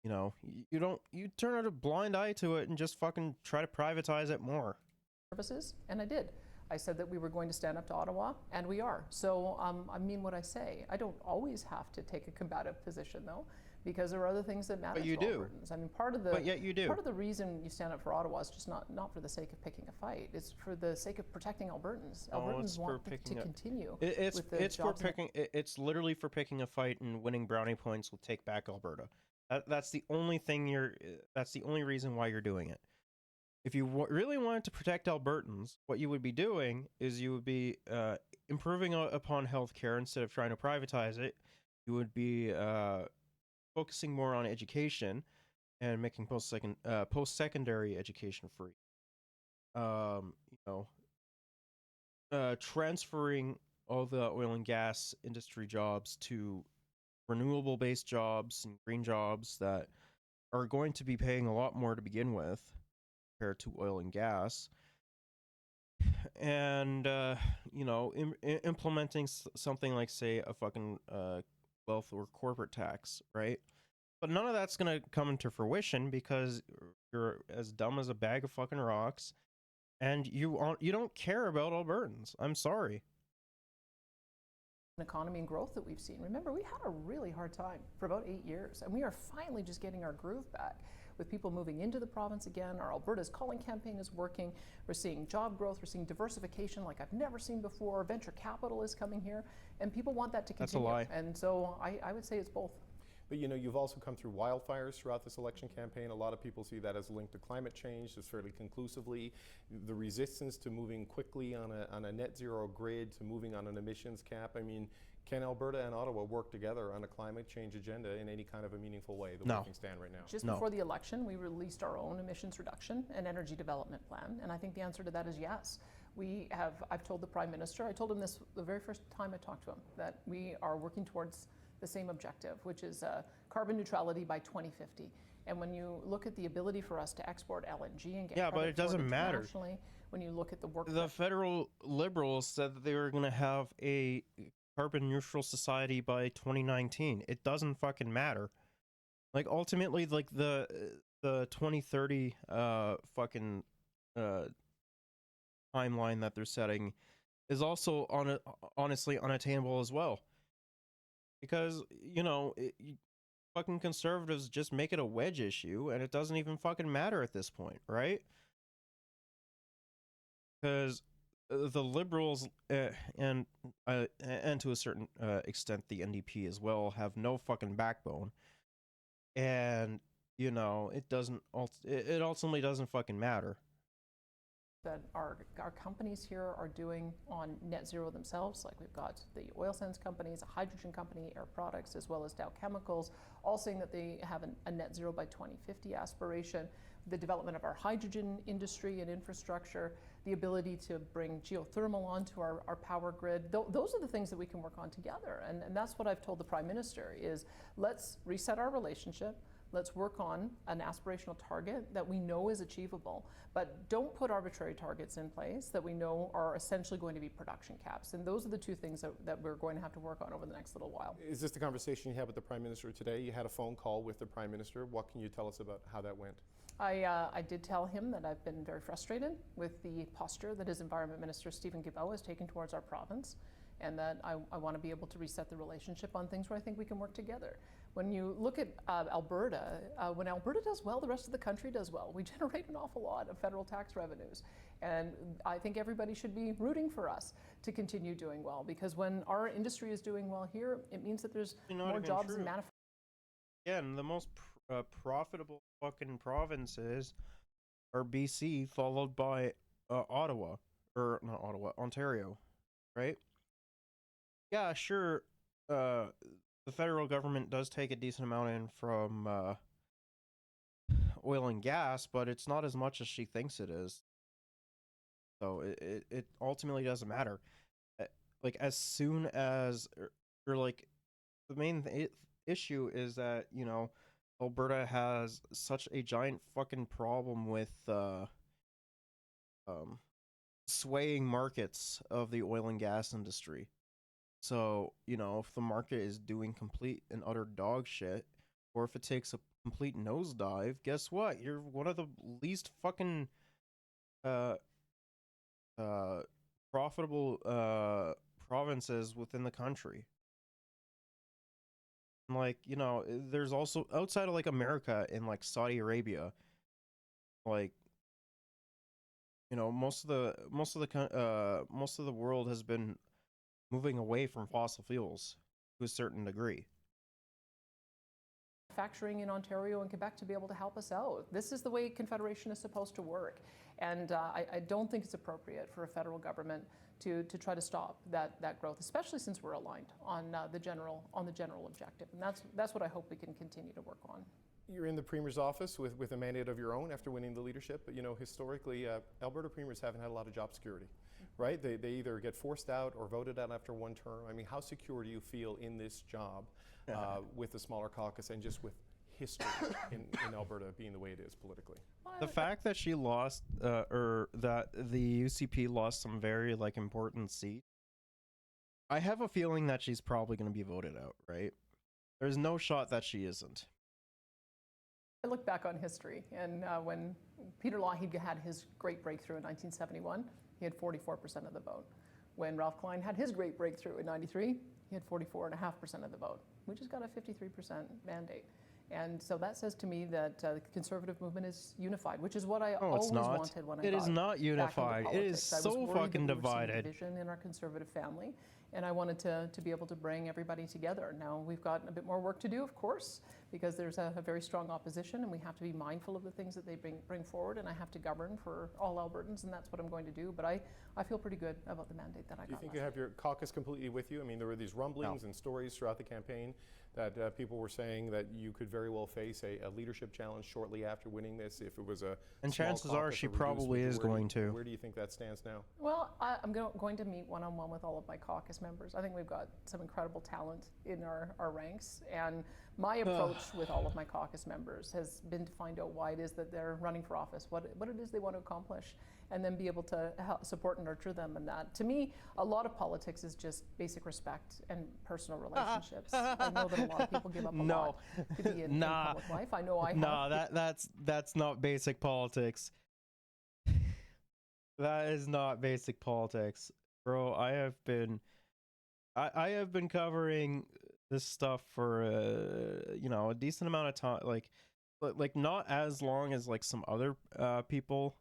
you know, you turn a blind eye to it and just fucking try to privatize it more. Services, and I did. I said that we were going to stand up to Ottawa, and we are. So I mean what I say. I don't always have to take a combative position, though, because there are other things that matter. But you to do. Albertans. I mean, part of the But yet you do. Part of the reason you stand up for Ottawa is just not for the sake of picking a fight. It's for the sake of protecting Albertans. Albertans want to continue. It's literally for picking a fight and winning brownie points will take back Alberta. That's the only thing that's the only reason why you're doing it. If you really wanted to protect Albertans, what you would be doing is you would be improving upon healthcare instead of trying to privatize it. You would be focusing more on education and making post-secondary education free. You know, transferring all the oil and gas industry jobs to renewable-based jobs and green jobs that are going to be paying a lot more to begin with compared to oil and gas, and you know, implementing something like, say, a fucking wealth or corporate tax, right? But none of that's gonna come into fruition because you're as dumb as a bag of fucking rocks, and you don't care about Albertans. I'm sorry. Economy and growth that we've seen. Remember, we had a really hard time for about 8 years, and we are finally just getting our groove back with people moving into the province again. Our Alberta's Calling campaign is working. We're seeing job growth. We're seeing diversification like I've never seen before. Venture capital is coming here, and people want that to continue. That's a lie. And so I would say it's both. But you know, you've also come through wildfires throughout this election campaign. A lot of people see that as linked to climate change, just fairly conclusively. The resistance to moving quickly on a net zero grid, to moving on an emissions cap. I mean, can Alberta and Ottawa work together on a climate change agenda in any kind of a meaningful way, the way things stand right now? Just before the election, we released our own emissions reduction and energy development plan, and I think the answer to that is yes. I've told the Prime Minister, I told him this the very first time I talked to him, that we are working towards the same objective, which is carbon neutrality by 2050. And when you look at the ability for us to export LNG and get but it doesn't matter. Internationally, when you look at the work, the federal Liberals said that they were going to have a carbon neutral society by 2019. It doesn't fucking matter. Like, ultimately, like the 2030 fucking timeline that they're setting is also honestly unattainable as well. Because, fucking conservatives just make it a wedge issue, and it doesn't even fucking matter at this point, right? Because the liberals and to a certain extent the NDP as well have no fucking backbone, and it ultimately doesn't fucking matter. That our companies here are doing on net zero themselves. Like we've got the oil sands companies, a hydrogen company, Air Products, as well as Dow Chemicals, all saying that they have a net zero by 2050 aspiration. The development of our hydrogen industry and infrastructure, the ability to bring geothermal onto our power grid. Those are the things that we can work on together. And that's what I've told the Prime Minister is let's reset our relationship. Let's work on an aspirational target that we know is achievable, but don't put arbitrary targets in place that we know are essentially going to be production caps. And those are the two things that we're going to have to work on over the next little while. Is this the conversation you had with the Prime Minister today? You had a phone call with the Prime Minister. What can you tell us about how that went? I did tell him that I've been very frustrated with the posture that his Environment Minister, Stephen Guilbeault, has taken towards our province, and that I want to be able to reset the relationship on things where I think we can work together. When you look at Alberta, when Alberta does well, the rest of the country does well. We generate an awful lot of federal tax revenues. And I think everybody should be rooting for us to continue doing well, because when our industry is doing well here, it means that there's more jobs in manufacturing. Yeah, and the most profitable fucking provinces are BC, followed by Ottawa, or not Ottawa, Ontario, right? Yeah, sure. The federal government does take a decent amount in from oil and gas, but it's not as much as she thinks it is. So it ultimately doesn't matter. Like, as soon as, or like, the main issue is that, Alberta has such a giant fucking problem with swaying markets of the oil and gas industry. So, if the market is doing complete and utter dog shit, or if it takes a complete nosedive, guess what? You're one of the least fucking profitable provinces within the country. Like, there's also outside of like America and like Saudi Arabia, like, most of the world has been moving away from fossil fuels to a certain degree. Manufacturing in Ontario and Quebec to be able to help us out. This is the way Confederation is supposed to work. And I don't think it's appropriate for a federal government to try to stop that growth, especially since we're aligned on the general objective. And that's what I hope we can continue to work on. You're in the Premier's office with a mandate of your own after winning the leadership, but historically, Alberta Premiers haven't had a lot of job security, right? They either get forced out or voted out after one term. I mean, how secure do you feel in this job with the smaller caucus and just with history in Alberta being the way it is politically? The fact that she lost, or that the UCP lost some very important seats, I have a feeling that she's probably going to be voted out, right? There's no shot that she isn't. I look back on history, and when Peter Lougheed had his great breakthrough in 1971, he had 44% of the vote. When Ralph Klein had his great breakthrough in 93, he had 44.5% of the vote. We just got a 53% mandate. And so that says to me that the conservative movement is unified, which is what I always wanted when I got It is not unified. It is so fucking divided. Division in our conservative family, and I wanted to be able to bring everybody together. Now we've got a bit more work to do, of course, because there's a very strong opposition, and we have to be mindful of the things that they bring forward, and I have to govern for all Albertans, and that's what I'm going to do. But I feel pretty good about the mandate that I got. Do you think you have your caucus completely with you? I mean, there were these rumblings and stories throughout the campaign that people were saying that you could very well face a leadership challenge shortly after winning this if it was a and chances are she probably is going to. Where do you think that stands now? Well, I'm going to meet one-on-one with all of my caucus members. I think we've got some incredible talent in our ranks, and my approach with all of my caucus members has been to find out why it is that they're running for office, what it is they want to accomplish, and then be able to help support and nurture them in that. To me, a lot of politics is just basic respect and personal relationships. I know that a lot of people give up a lot to be in public life. I know I have. No, that's not basic politics. That is not basic politics, bro. I have been covering this stuff for a decent amount of time, like not as long as like some other people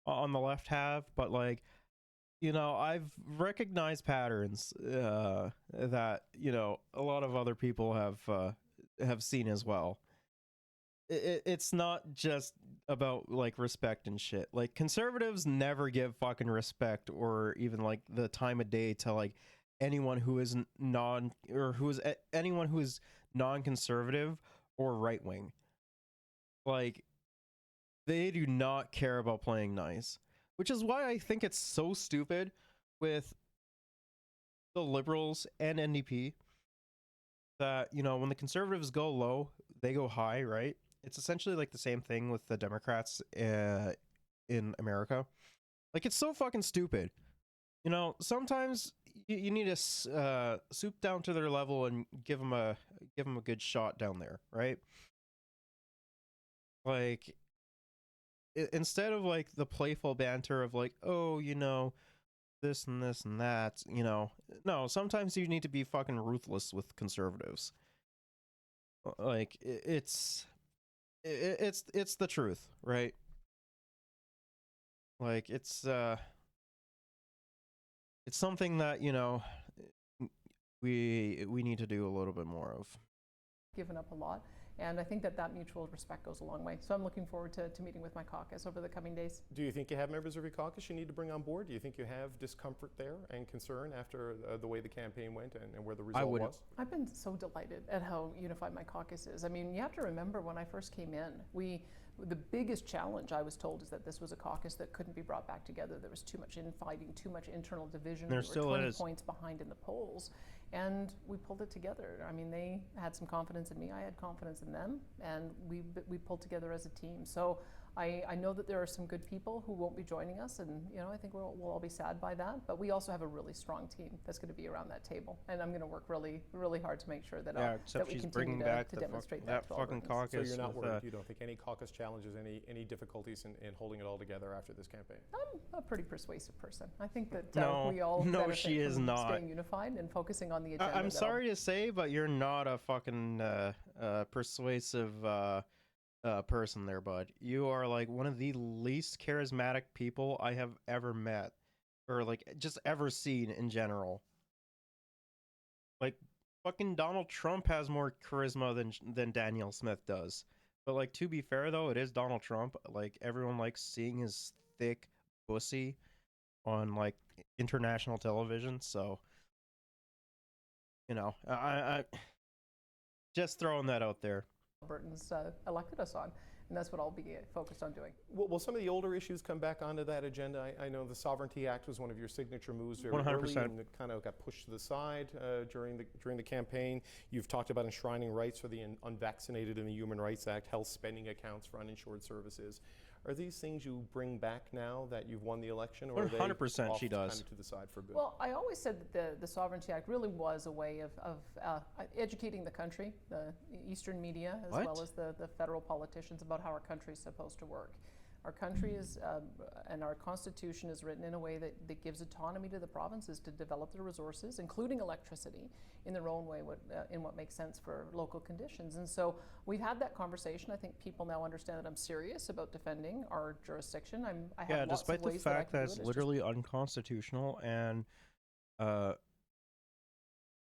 on the left have, but like I've recognized patterns that a lot of other people have seen as well. It's not just about like respect and shit. Like conservatives never give fucking respect or even like the time of day to like anyone who is anyone who is non-conservative or right wing. Like they do not care about playing nice, which is why I think it's so stupid with the Liberals and NDP that when the conservatives go low, they go high, right? It's essentially like the same thing with the Democrats in America. Like it's so fucking stupid. Sometimes you need to swoop down to their level and give them a good shot down there, right? Like instead of like the playful banter of like, oh, this and this and that, no, sometimes you need to be fucking ruthless with conservatives. Like it's the truth, right? Like it's something that we need to do a little bit more of. Given up a lot, and I think that mutual respect goes a long way. So I'm looking forward to meeting with my caucus over the coming days. Do you think you have members of your caucus you need to bring on board? Do you think you have discomfort there and concern after the way the campaign went and where the result was? I've been so delighted at how unified my caucus is. I mean, you have to remember when I first came in, the biggest challenge I was told is that this was a caucus that couldn't be brought back together. There was too much infighting, too much internal division. There we were still 20 is. points behind in the polls, and we pulled it together. I mean, they had some confidence in me, I had confidence in them, and we pulled together as a team. So I know that there are some good people who won't be joining us, and I think we'll all be sad by that. But we also have a really strong team that's going to be around that table, and I'm going to work really, really hard to make sure that that we she's continue bringing back to demonstrate that to fucking Albertans. caucus. So you're not with, worried? You don't think any caucus challenges any difficulties in holding it all together after this campaign? I'm a pretty persuasive person. I think that No, we all no, benefit she is from not. staying unified and focusing on the agenda. I'm sorry to say, but you're not a fucking persuasive person there, bud. You are like one of the least charismatic people I have ever met, or like just ever seen in general. Like fucking Donald Trump has more charisma than Danielle Smith does. But like to be fair though, it is Donald Trump. Like everyone likes seeing his thick pussy on like international television, so I just throwing that out there. Albertans elected us on, and that's what I'll be focused on doing. Will some of the older issues come back onto that agenda? I know the Sovereignty Act was one of your signature moves very 100%. early, and it kind of got pushed to the side during the campaign. You've talked about enshrining rights for the unvaccinated in the Human Rights Act, health spending accounts for uninsured services. Are these things you bring back now that you've won the election, or 100% she does. Kind of to the side for good? Well, I always said that the Sovereignty Act really was a way of educating the country, the Eastern media, as well as the federal politicians about how our country is supposed to work. Our country is, and our Constitution is written in a way that gives autonomy to the provinces to develop their resources, including electricity, in their own way, in what makes sense for local conditions. And so we've had that conversation. I think people now understand that I'm serious about defending our jurisdiction. I have lots despite of ways the fact that I can that do it's it. literally unconstitutional, and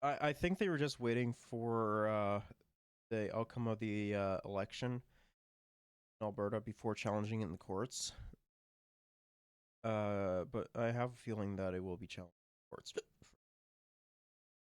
I think they were just waiting for the outcome of the election in Alberta before challenging it in the courts. But I have a feeling that it will be challenged in the courts.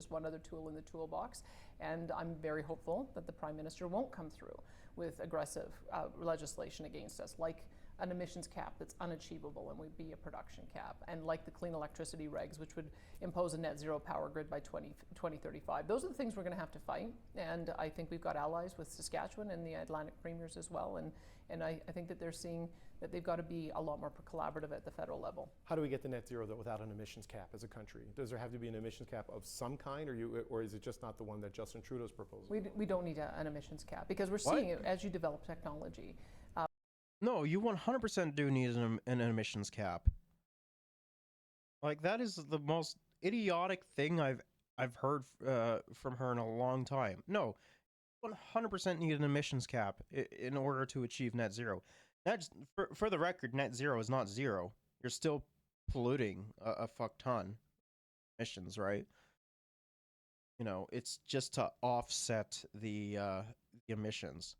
Just one other tool in the toolbox, and I'm very hopeful that the Prime Minister won't come through with aggressive legislation against us, like an emissions cap that's unachievable and would be a production cap, and like the clean electricity regs, which would impose a net zero power grid by 2035. Those are the things we're going to have to fight, and I think we've got allies with Saskatchewan and the Atlantic premiers as well, and I think that they're seeing that they've got to be a lot more collaborative at the federal level. How do we get to net zero though without an emissions cap as a country? Does there have to be an emissions cap of some kind, or is it just not the one that Justin Trudeau's proposing? We don't need an emissions cap, because we're seeing it as you develop technology. No, you 100% do need an emissions cap. Like that is the most idiotic thing I've heard from her in a long time. No, 100% need an emissions cap in order to achieve net zero. That's for the record, net zero is not zero. You're still polluting a fuck ton emissions, right? You know, it's just to offset the emissions.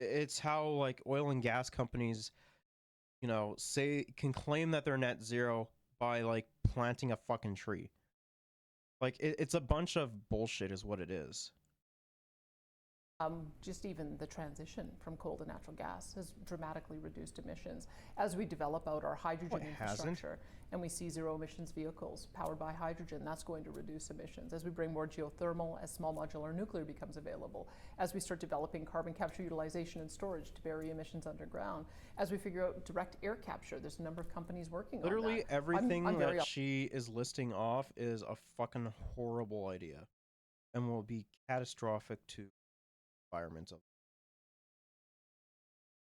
It's how like oil and gas companies, you know, say can claim that they're net zero by like planting a fucking tree. Like it's a bunch of bullshit, is what it is. Just even the transition from coal to natural gas has dramatically reduced emissions. As we develop out our hydrogen infrastructure and we see zero emissions vehicles powered by hydrogen, that's going to reduce emissions. As we bring more geothermal, as small modular nuclear becomes available, as we start developing carbon capture, utilization and storage to bury emissions underground, as we figure out direct air capture, there's a number of companies working on that. Literally everything that she is listing off is a fucking horrible idea and will be catastrophic to environmental.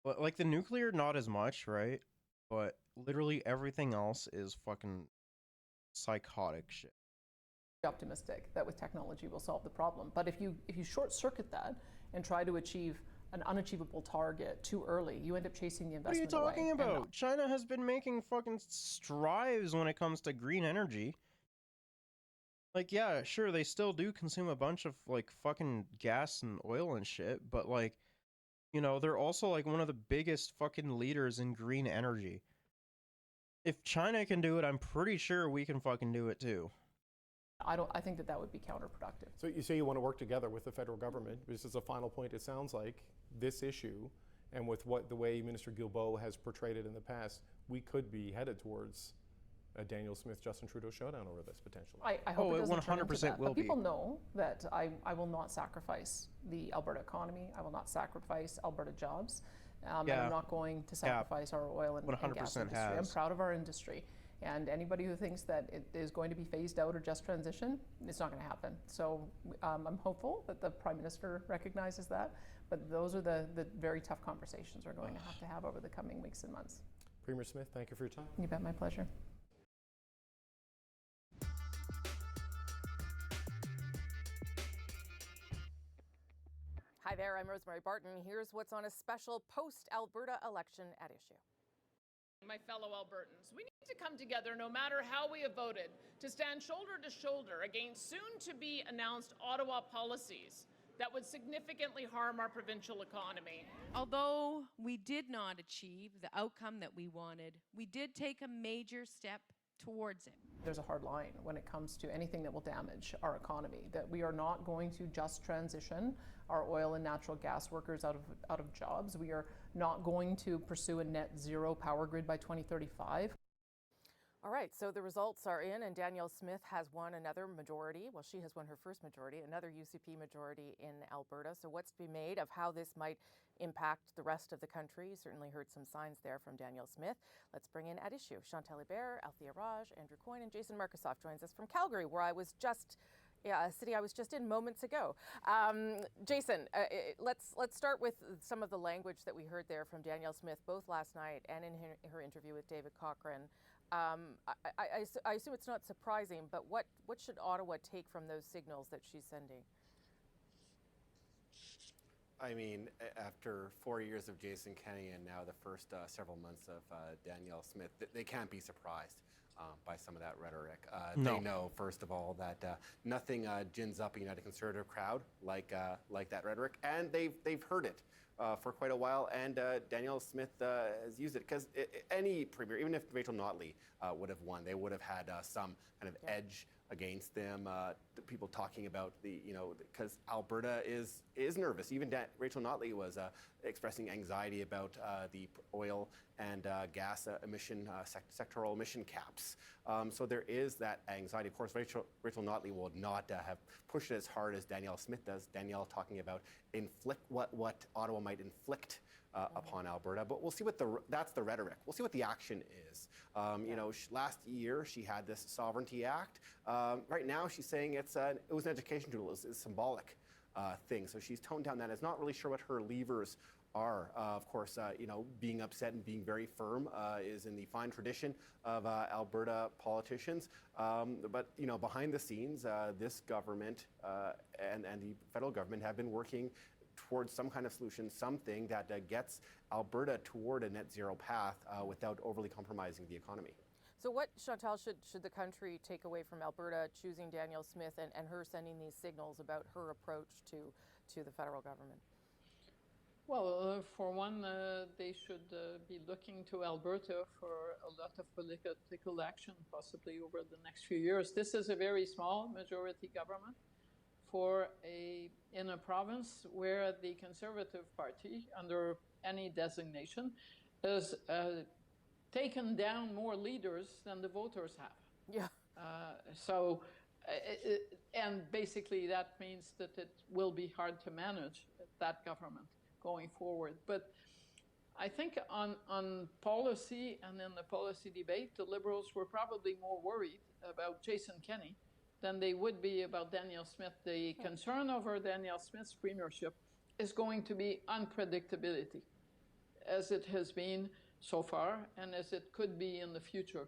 But like the nuclear, not as much, right? But literally everything else is fucking psychotic shit. Optimistic that with technology we'll solve the problem. But if you short circuit that and try to achieve an unachievable target too early, you end up chasing the investment away. What are you talking about? China has been making fucking strides when it comes to green energy. Like, yeah, sure, they still do consume a bunch of like fucking gas and oil and shit, but like, you know, they're also like one of the biggest fucking leaders in green energy. If China can do it, I'm pretty sure we can fucking do it too. I think that would be counterproductive. So you say you want to work together with the federal government. This is a final point. It sounds like this issue, and with the way Minister Guilbeault has portrayed it in the past, we could be headed towards a Danielle Smith, Justin Trudeau showdown over this potentially. I hope it doesn't 100% will but people know that I will not sacrifice the Alberta economy. I will not sacrifice Alberta jobs. And I'm not going to sacrifice our oil and gas industry. I'm proud of our industry. And anybody who thinks that it is going to be phased out or just transition, it's not going to happen. So I'm hopeful that the Prime Minister recognizes that. But those are the very tough conversations we're going to have over the coming weeks and months. Premier Smith, thank you for your time. You bet, my pleasure. Hi there, I'm Rosemary Barton. Here's what's on a special post-Alberta election at issue. My fellow Albertans, we need to come together no matter how we have voted to stand shoulder to shoulder against soon-to-be announced Ottawa policies that would significantly harm our provincial economy. Although we did not achieve the outcome that we wanted, we did take a major step towards it. There's a hard line when it comes to anything that will damage our economy, that we are not going to just transition our oil and natural gas workers out of jobs. We are not going to pursue a net zero power grid by 2035. All right, so the results are in, and Danielle Smith has won another majority. Well, she has won her first majority, another UCP majority in Alberta. So what's to be made of how this might impact the rest of the country? You certainly heard some signs there from Danielle Smith. Let's bring in at issue Chantal Hébert, Althea Raj, Andrew Coyne, and Jason Markusoff joins us from Calgary, where I was just a city I was just in moments ago. Jason, let's start with some of the language that we heard there from Danielle Smith, both last night and in her interview with David Cochrane. I assume it's not surprising, but what should Ottawa take from those signals that she's sending? I mean, after 4 years of Jason Kenney and now the first several months of Danielle Smith, they can't be surprised by some of that rhetoric. No. They know, first of all, that nothing gins up a United Conservative crowd like that rhetoric, and they've heard it for quite a while, and Danielle Smith has used it because any premier, even if Rachel Notley would have won, they would have had some kind of edge against them. The people talking about because Alberta is nervous. Even Rachel Notley was expressing anxiety about the oil and gas emission, sectoral emission caps. So there is that anxiety. Of course, Rachel Notley will not have pushed it as hard as Danielle Smith does. Danielle talking about what Ottawa might inflict upon Alberta, but we'll see that's the rhetoric. We'll see what the action is. Last year she had this Sovereignty Act. Right now she's saying it was an education tool. It's a symbolic thing. So she's toned down that. It's not really sure what her levers are. Of course, being upset and being very firm is in the fine tradition of Alberta politicians. But behind the scenes, this government and the federal government have been working towards some kind of solution, something that gets Alberta toward a net zero path without overly compromising the economy. So what, Chantal, should the country take away from Alberta choosing Danielle Smith and her sending these signals about her approach to the federal government? Well, for one, they should be looking to Alberta for a lot of political action, possibly over the next few years. This is a very small majority government in a province where the Conservative Party, under any designation, has taken down more leaders than the voters have. Yeah. And basically that means that it will be hard to manage that government going forward. But I think on policy and in the policy debate, the Liberals were probably more worried about Jason Kenney than they would be about Danielle Smith. The concern over Danielle Smith's premiership is going to be unpredictability, as it has been so far and as it could be in the future.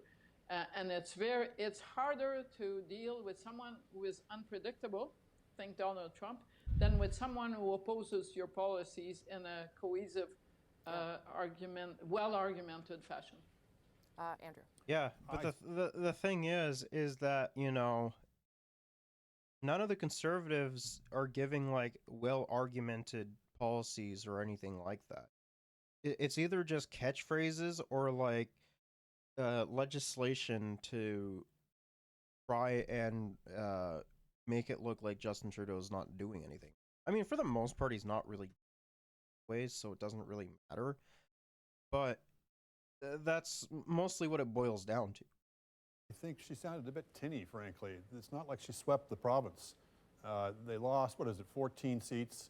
And it's harder to deal with someone who is unpredictable, think Donald Trump, than with someone who opposes your policies in a cohesive, well-argumented fashion. Andrew. Yeah, but the thing is that, none of the Conservatives are giving like well-argumented policies or anything like that. It's either just catchphrases or like legislation to try and make it look like Justin Trudeau's not doing anything. I mean, for the most part, he's not really ways, so it doesn't really matter. But that's mostly what it boils down to. I think she sounded a bit tinny, frankly. It's not like she swept the province. They lost, 14 seats.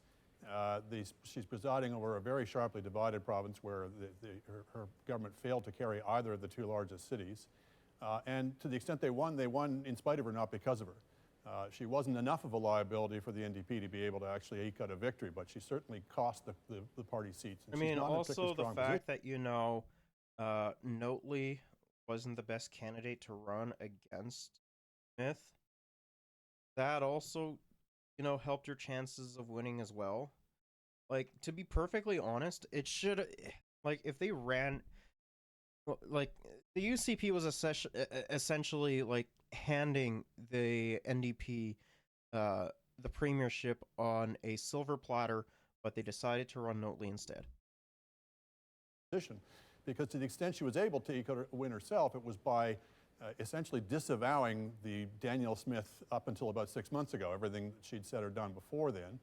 She's presiding over a very sharply divided province where her government failed to carry either of the two largest cities. And to the extent they won in spite of her, not because of her. She wasn't enough of a liability for the NDP to be able to actually eke out a victory, but she certainly cost the party seats. I mean, also the fact that, Notley wasn't the best candidate to run against Smith, that also, helped your chances of winning as well. Like, to be perfectly honest, it should, like, if they ran, like, the UCP was essentially, like, handing the NDP the premiership on a silver platter, but they decided to run Notley instead. Because to the extent she was able to win herself, it was by essentially disavowing the Danielle Smith up until about 6 months ago, everything that she'd said or done before then.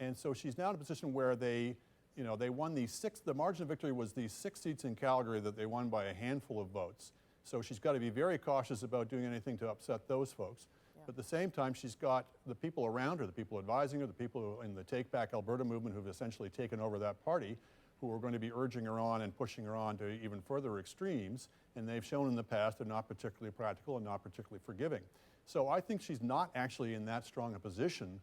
And so she's now in a position where they won the margin of victory was these 6 seats in Calgary that they won by a handful of votes. So she's got to be very cautious about doing anything to upset those folks. Yeah. But at the same time, she's got the people around her, the people advising her, the people in the Take Back Alberta movement who've essentially taken over that party, who are going to be urging her on and pushing her on to even further extremes. And they've shown in the past they're not particularly practical and not particularly forgiving. So I think she's not actually in that strong a position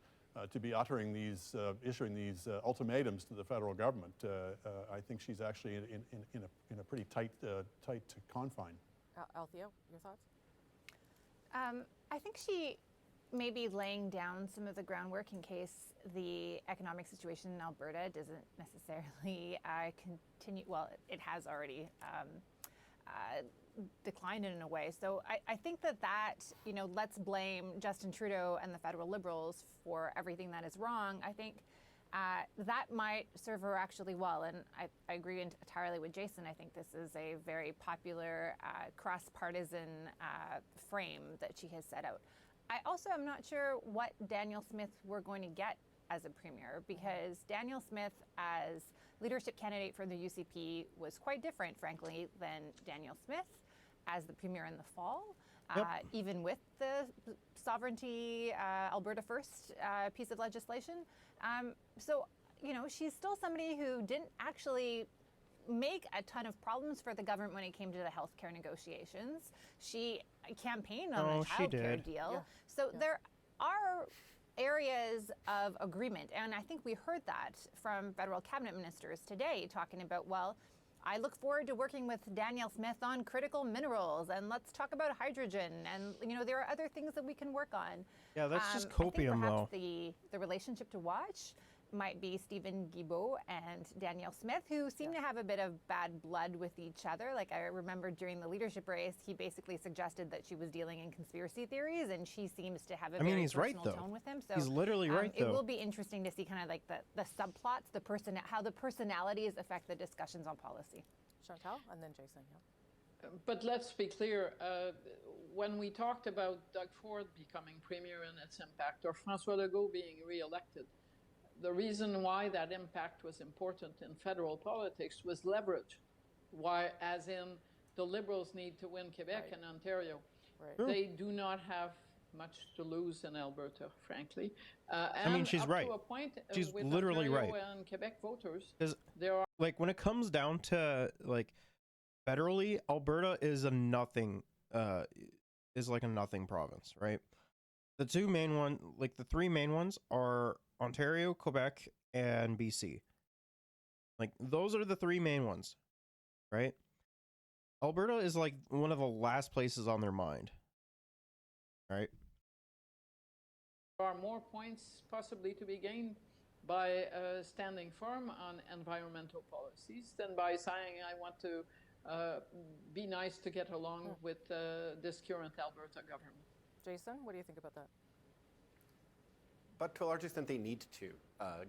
to be issuing these ultimatums to the federal government. I think she's actually in a pretty tight confine. Althea, your thoughts? I think she may be laying down some of the groundwork in case the economic situation in Alberta doesn't necessarily continue. Well, it has already declined in a way. So I think that let's blame Justin Trudeau and the federal Liberals for everything that is wrong. I think that might serve her actually well. And I agree entirely with Jason. I think this is a very popular cross-partisan frame that she has set out. I also am not sure what Danielle Smith we're going to get as a premier, because Danielle Smith as leadership candidate for the UCP was quite different, frankly, than Danielle Smith as the premier in the fall. Even with the Sovereignty Alberta First piece of legislation. So, she's still somebody who didn't actually make a ton of problems for the government when it came to the healthcare negotiations. She campaigned on the childcare deal. Yeah. So there are areas of agreement. And I think we heard that from federal cabinet ministers today, talking about, well, I look forward to working with Danielle Smith on critical minerals, and let's talk about hydrogen. And, there are other things that we can work on. Yeah, that's just I think copium, perhaps though. the relationship to watch might be Stephen Guilbeault and Danielle Smith, who seem to have a bit of bad blood with each other. Like, I remember during the leadership race, he basically suggested that she was dealing in conspiracy theories, and she seems to have a very he's right, personal though. tone with him. So He's literally right, It though. will be interesting to see kind of like the subplots, how the personalities affect the discussions on policy. Chantal, and then Jason. Yeah. But let's be clear, when we talked about Doug Ford becoming premier and its impact, or François Legault being re-elected, the reason why that impact was important in federal politics was leverage. Why, as in, the Liberals need to win Quebec and Ontario. Right. They do not have much to lose in Alberta, frankly. She's up right. To a point, She's with literally Ontario right. and Quebec voters, Because, there are when it comes down to federally, Alberta is a nothing province, right? The two main the three main ones are Ontario, Quebec, and BC. Those are the three main ones, right? Alberta is one of the last places on their mind, right? There are more points possibly to be gained by standing firm on environmental policies than by saying, I want to be nice to get along with this current Alberta government. Jason, what do you think about that? But to a large extent, they need to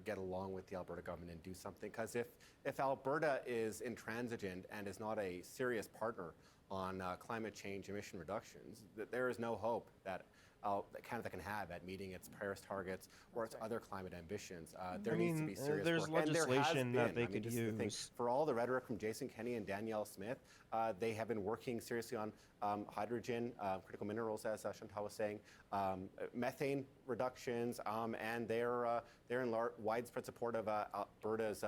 get along with the Alberta government and do something. Because if Alberta is intransigent and is not a serious partner on climate change emission reductions, there is no hope that Canada can have at meeting its Paris targets or its other climate ambitions. There needs to be serious there's work. legislation that they I mean, could just the thing, use. for all the rhetoric from Jason Kenney and Danielle Smith, they have been working seriously on hydrogen, critical minerals, as Chantal was saying, methane reductions, and they're in widespread support of Alberta's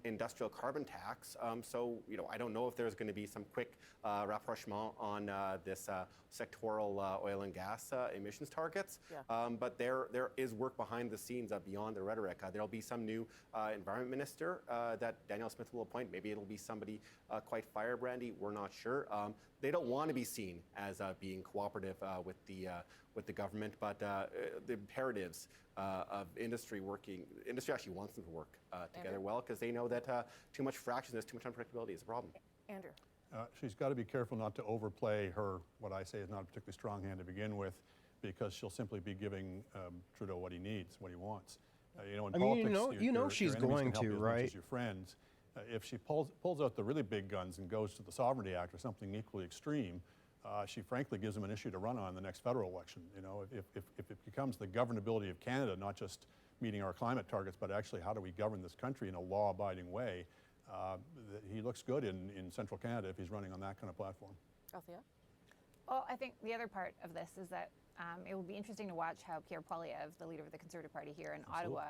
industrial carbon tax. So, I don't know if there's going to be some quick rapprochement on this sectoral oil and gas emissions targets. Yeah. But there is work behind the scenes beyond the rhetoric. There'll be some new environment minister that Danielle Smith will appoint. Maybe it'll be somebody quite firebrandy. We're not sure. They don't want to be seen as being cooperative with the government, but the imperatives of industry actually wants them to work together well, because they know that too much fractiousness, too much unpredictability is a problem. Andrew. She's got to be careful not to overplay her, what I say is not a particularly strong hand to begin with, because she'll simply be giving Trudeau what he needs, what he wants. In politics, she's your enemies going can help to, you as right? much as your friends. If she pulls out the really big guns and goes to the Sovereignty Act or something equally extreme, she frankly gives them an issue to run on in the next federal election. If it becomes the governability of Canada, not just meeting our climate targets, but actually how do we govern this country in a law-abiding way, he looks good in central Canada if he's running on that kind of platform. Althea? Well, I think the other part of this is that it will be interesting to watch how Pierre Poilievre, the leader of the Conservative Party here in Ottawa,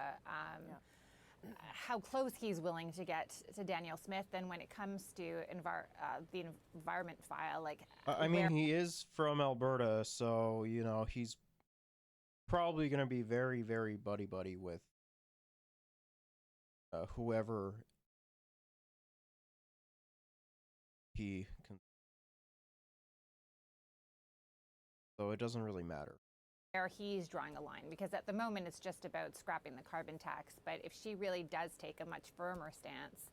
how close he's willing to get to Danielle Smith. And when it comes to the environment file, he is from Alberta, so he's probably going to be very, very buddy with whoever he can. So it doesn't really matter where he's drawing a line, because at the moment it's just about scrapping the carbon tax. But if she really does take a much firmer stance,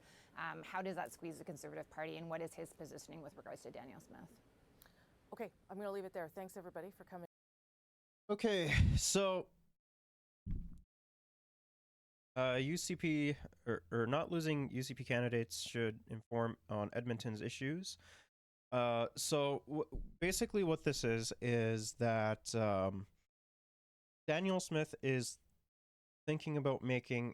how does that squeeze the Conservative Party, and what is his positioning with regards to Danielle Smith? Okay, I'm going to leave it there. Thanks, everybody, for coming. Okay, so UCP, or not losing UCP candidates should inform on Edmonton's issues. Basically what this is that Danielle Smith is thinking about making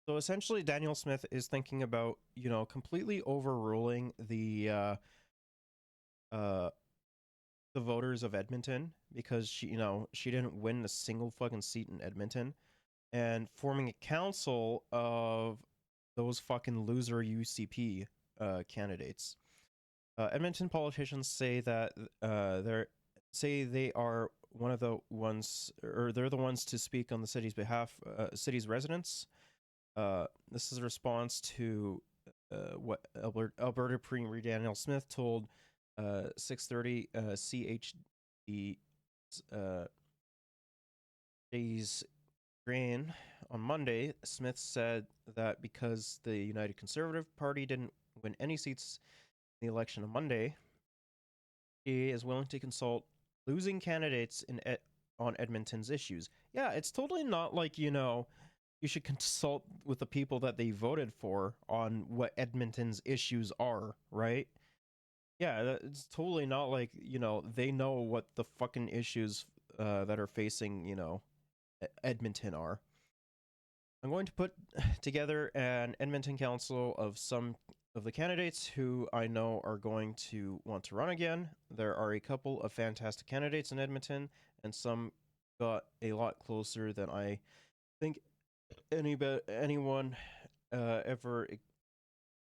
So essentially Danielle Smith is thinking about, completely overruling the voters of Edmonton, because she didn't win a single fucking seat in Edmonton, and forming a council of those fucking loser UCP candidates. Edmonton politicians say that they are one of the ones, or they're the ones to speak on the city's behalf, city's residents. This is a response to what Alberta Premier Danielle Smith told 6:30 CHD Days Grain on Monday. Smith said that because the United Conservative Party didn't win any seats in the election on Monday, he is willing to consult losing candidates on Edmonton's issues. Yeah, it's totally not like, you should consult with the people that they voted for on what Edmonton's issues are, right? Yeah, it's totally not like, they know what the fucking issues that are facing, Edmonton are. I'm going to put together an Edmonton council of some of the candidates who I know are going to want to run again. There are a couple of fantastic candidates in Edmonton, and some got a lot closer than I think anyone ever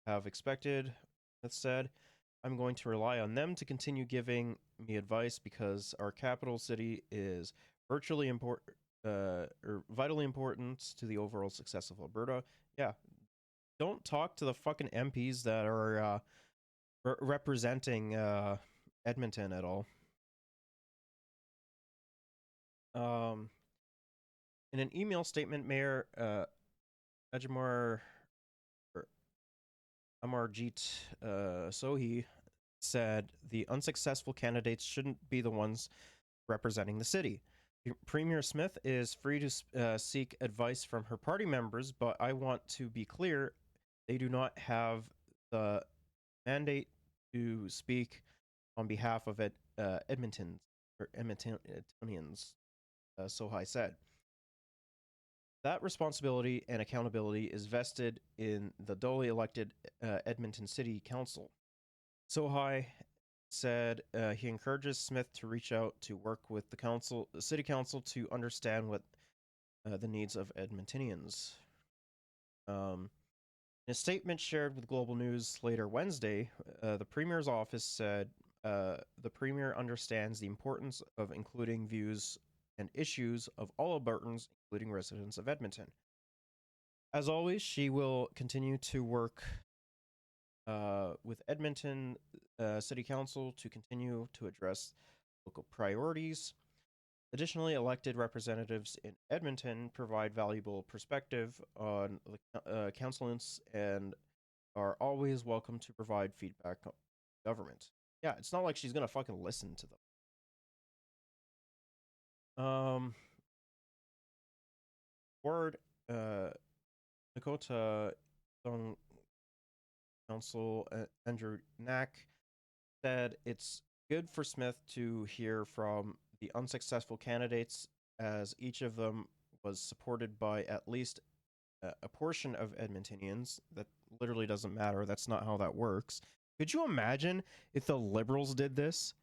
have expected. That said, I'm going to rely on them to continue giving me advice because our capital city is virtually important or vitally important to the overall success of Alberta. Yeah, don't talk to the fucking MPs that are representing Edmonton at all. In an email statement, Mayor Amarjeet Sohi said the unsuccessful candidates shouldn't be the ones representing the city. Premier Smith is free to seek advice from her party members, but I want to be clear, they do not have the mandate to speak on behalf of Edmontonians, Sohi said. That responsibility and accountability is vested in the duly elected Edmonton City Council. Sohi said he encourages Smith to reach out to work with the city council to understand what the needs of Edmontonians. In a statement shared with Global News later Wednesday, the Premier's office said the Premier understands the importance of including views and issues of all Albertans, including residents of Edmonton. As always, she will continue to work with Edmonton City Council to continue to address local priorities. Additionally, elected representatives in Edmonton provide valuable perspective on the councilants and are always welcome to provide feedback on government. Yeah, it's not like she's gonna fucking listen to them. Word, Dakota Council Andrew Knack said it's good for Smith to hear from the unsuccessful candidates, as each of them was supported by at least a portion of Edmontonians. That literally doesn't matter. That's not how that works. Could you imagine if the Liberals did this?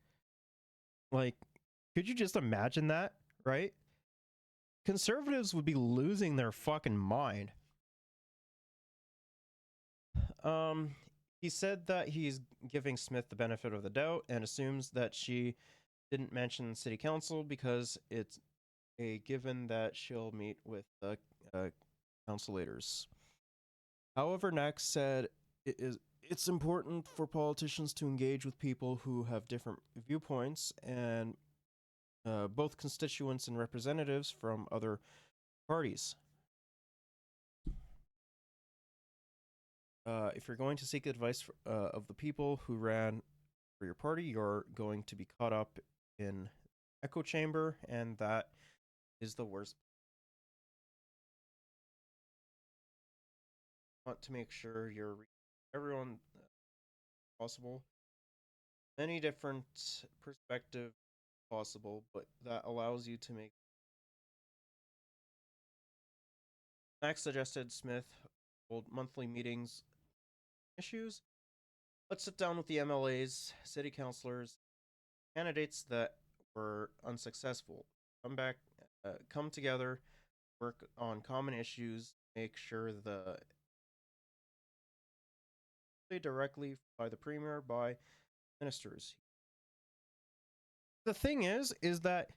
Like, could you just imagine that, right? Conservatives would be losing their fucking mind. He said that he's giving Smith the benefit of the doubt and assumes that she didn't mention city council because it's a given that she'll meet with the council leaders. However, Nax said it's important for politicians to engage with people who have different viewpoints, and both constituents and representatives from other parties. If you're going to seek advice of the people who ran for your party, you're going to be caught up in echo chamber, and that is the worst. Want to make sure you're everyone possible, many different perspective possible, but that allows you to make. Max suggested Smith hold monthly meetings issues. Let's sit down with the MLAs, city councilors, candidates that were unsuccessful. Come together, work on common issues, make sure directly by the Premier, by ministers. The thing is that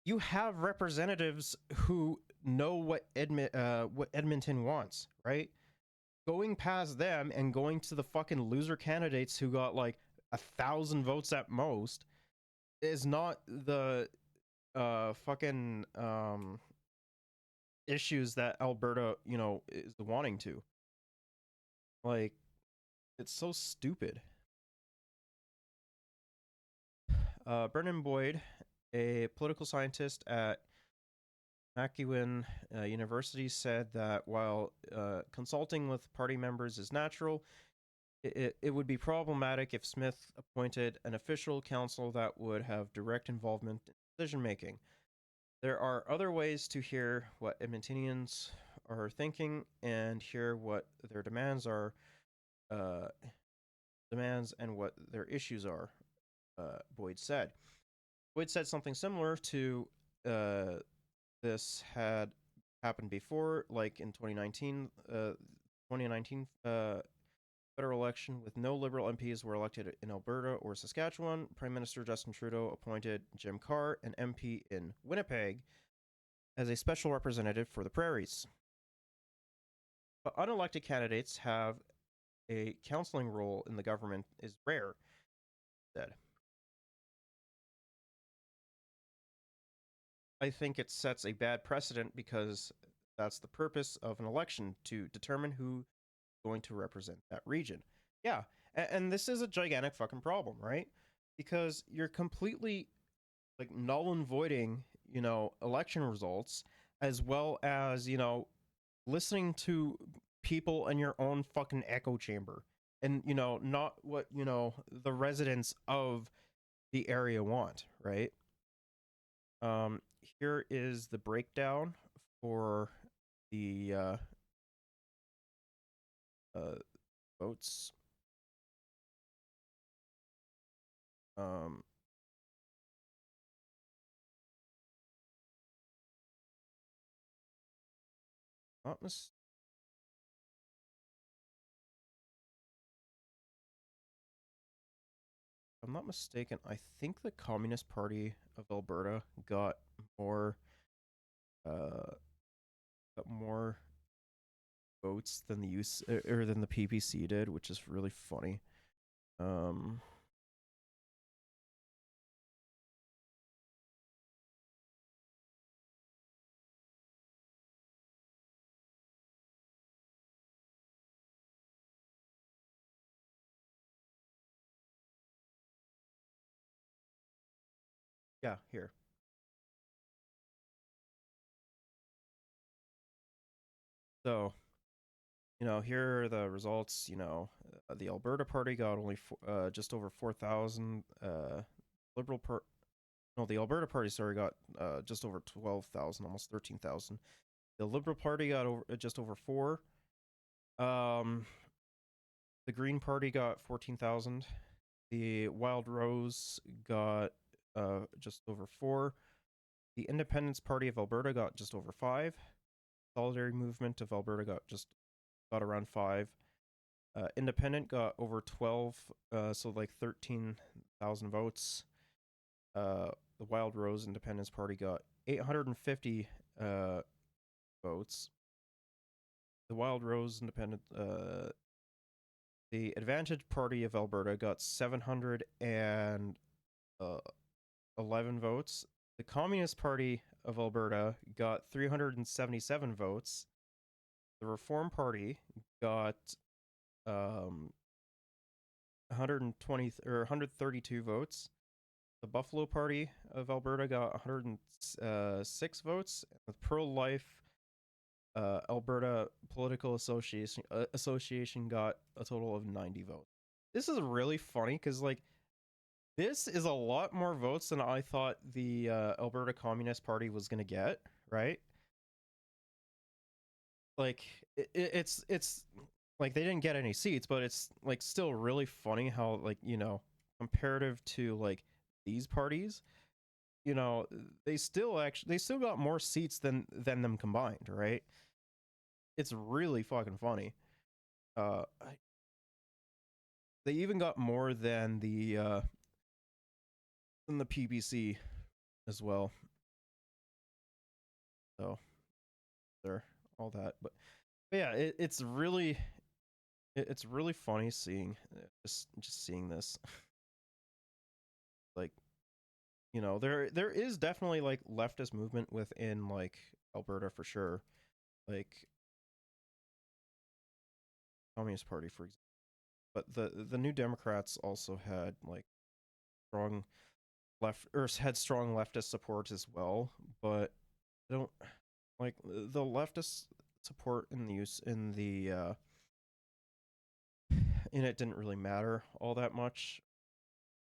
you have representatives who know what Edmonton wants, right? Going past them and going to the fucking loser candidates who got like 1,000 votes at most is not the fucking issues that Alberta, is wanting to. Like, it's so stupid. Brennan Boyd, a political scientist at MacEwan University, said that while consulting with party members is natural, it would be problematic if Smith appointed an official council that would have direct involvement in decision making. There are other ways to hear what Edmontonians are thinking and hear what their demands are, demands and what their issues are, Boyd said. Boyd said something similar to this had happened before, like in 2019 federal election, with no Liberal MPs were elected in Alberta or Saskatchewan. Prime Minister Justin Trudeau appointed Jim Carr, an MP in Winnipeg, as a special representative for the prairies. But unelected candidates have a counseling role in the government is rare, said. I think it sets a bad precedent because that's the purpose of an election, to determine who's going to represent that region. Yeah, and this is a gigantic fucking problem, right? Because you're completely like null and voiding, election results, as well as, listening to people in your own fucking echo chamber. And, not what, the residents of the area want, right? Here is the breakdown for the votes. Not mis- if I'm not mistaken, I think the Communist Party of Alberta got more votes than the than the PPC did, which is really funny. Yeah, here. So, here are the results. The Alberta Party got only just over 4,000. The Alberta Party, sorry, got just over 12,000, almost 13,000. The Liberal Party got just over 4. The Green Party got 14,000. The Wild Rose got just over 4. The Independence Party of Alberta got just over 5. Solidarity Movement of Alberta got around 5. Independent got over 12, so like 13,000 votes. The Wild Rose Independence Party got 850 votes. The Wild Rose Independent, the Advantage Party of Alberta got 711 votes. The Communist Party of Alberta got 377 votes. The Reform Party got 132 votes. The Buffalo Party of Alberta got 106 votes. The Pro-Life Alberta Political Association got a total of 90 votes. This is really funny because, like, this is a lot more votes than I thought the Alberta Communist Party was going to get, right? Like, it's like they didn't get any seats, but it's like still really funny how, like, comparative to like these parties, they still got more seats than them combined, right? It's really fucking funny. They even got more than the PBC as well. So there, all that, but yeah, it's really funny seeing just seeing this. Like, there is definitely like leftist movement within like Alberta for sure, like Communist Party for example. But the New Democrats also had like strong had strong leftist support as well, but I don't like the leftist support in it didn't really matter all that much.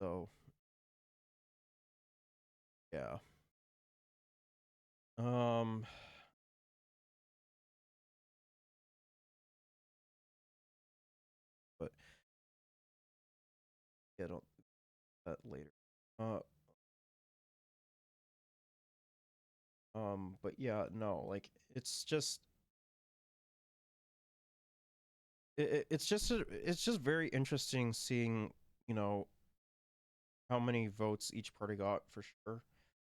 So yeah. But yeah, don't that later. But yeah, no, like it's just it's just very interesting seeing, how many votes each party got for sure.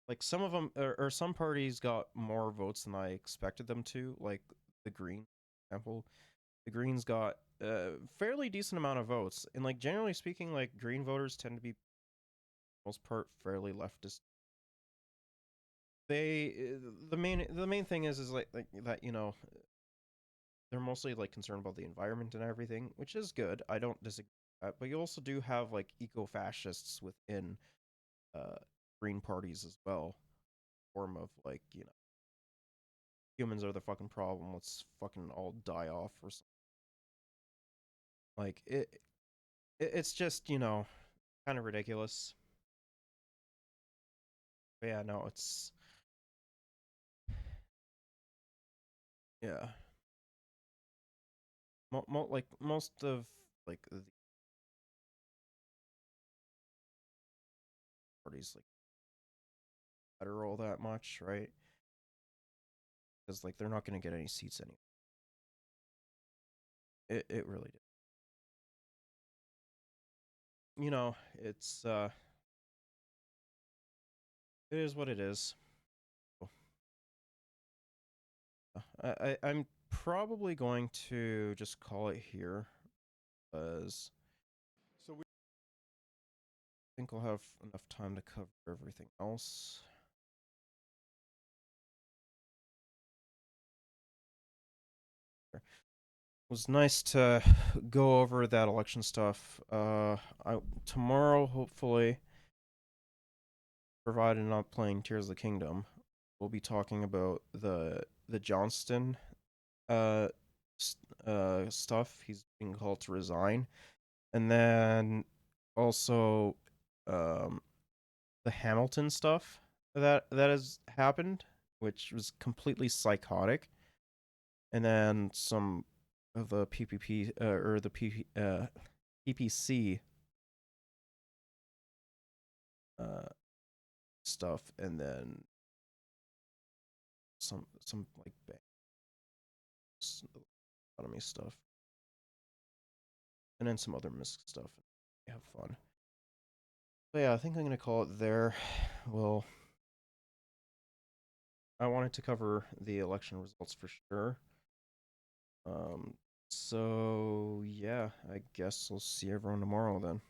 Like some of them or some parties got more votes than I expected them to, like the Green, for example. The Greens got a fairly decent amount of votes. And like generally speaking, like Green voters tend to be most part fairly leftist. The main thing is like that, they're mostly like concerned about the environment and everything, which is good. I don't disagree with that, but you also do have like eco-fascists within green parties as well, form of like, humans are the fucking problem, let's fucking all die off or something. Like it's just, kind of ridiculous. But yeah, no, it's yeah. Like most of like the parties like matter all that much, right? Because like they're not going to get any seats anyway. It really did. It's it is what it is. I'm probably going to just call it here, because I think we'll have enough time to cover everything else. It was nice to go over that election stuff. Tomorrow, hopefully, provided not playing Tears of the Kingdom, we'll be talking about the Johnston stuff. He's being called to resign, and then also the Hamilton stuff that has happened, which was completely psychotic, and then some of the PPP or the PPC stuff, and then some like economy stuff, and then some other misc stuff. Have fun. But yeah, I think I'm gonna call it there. Well, I wanted to cover the election results for sure. So yeah, I guess we'll see everyone tomorrow then.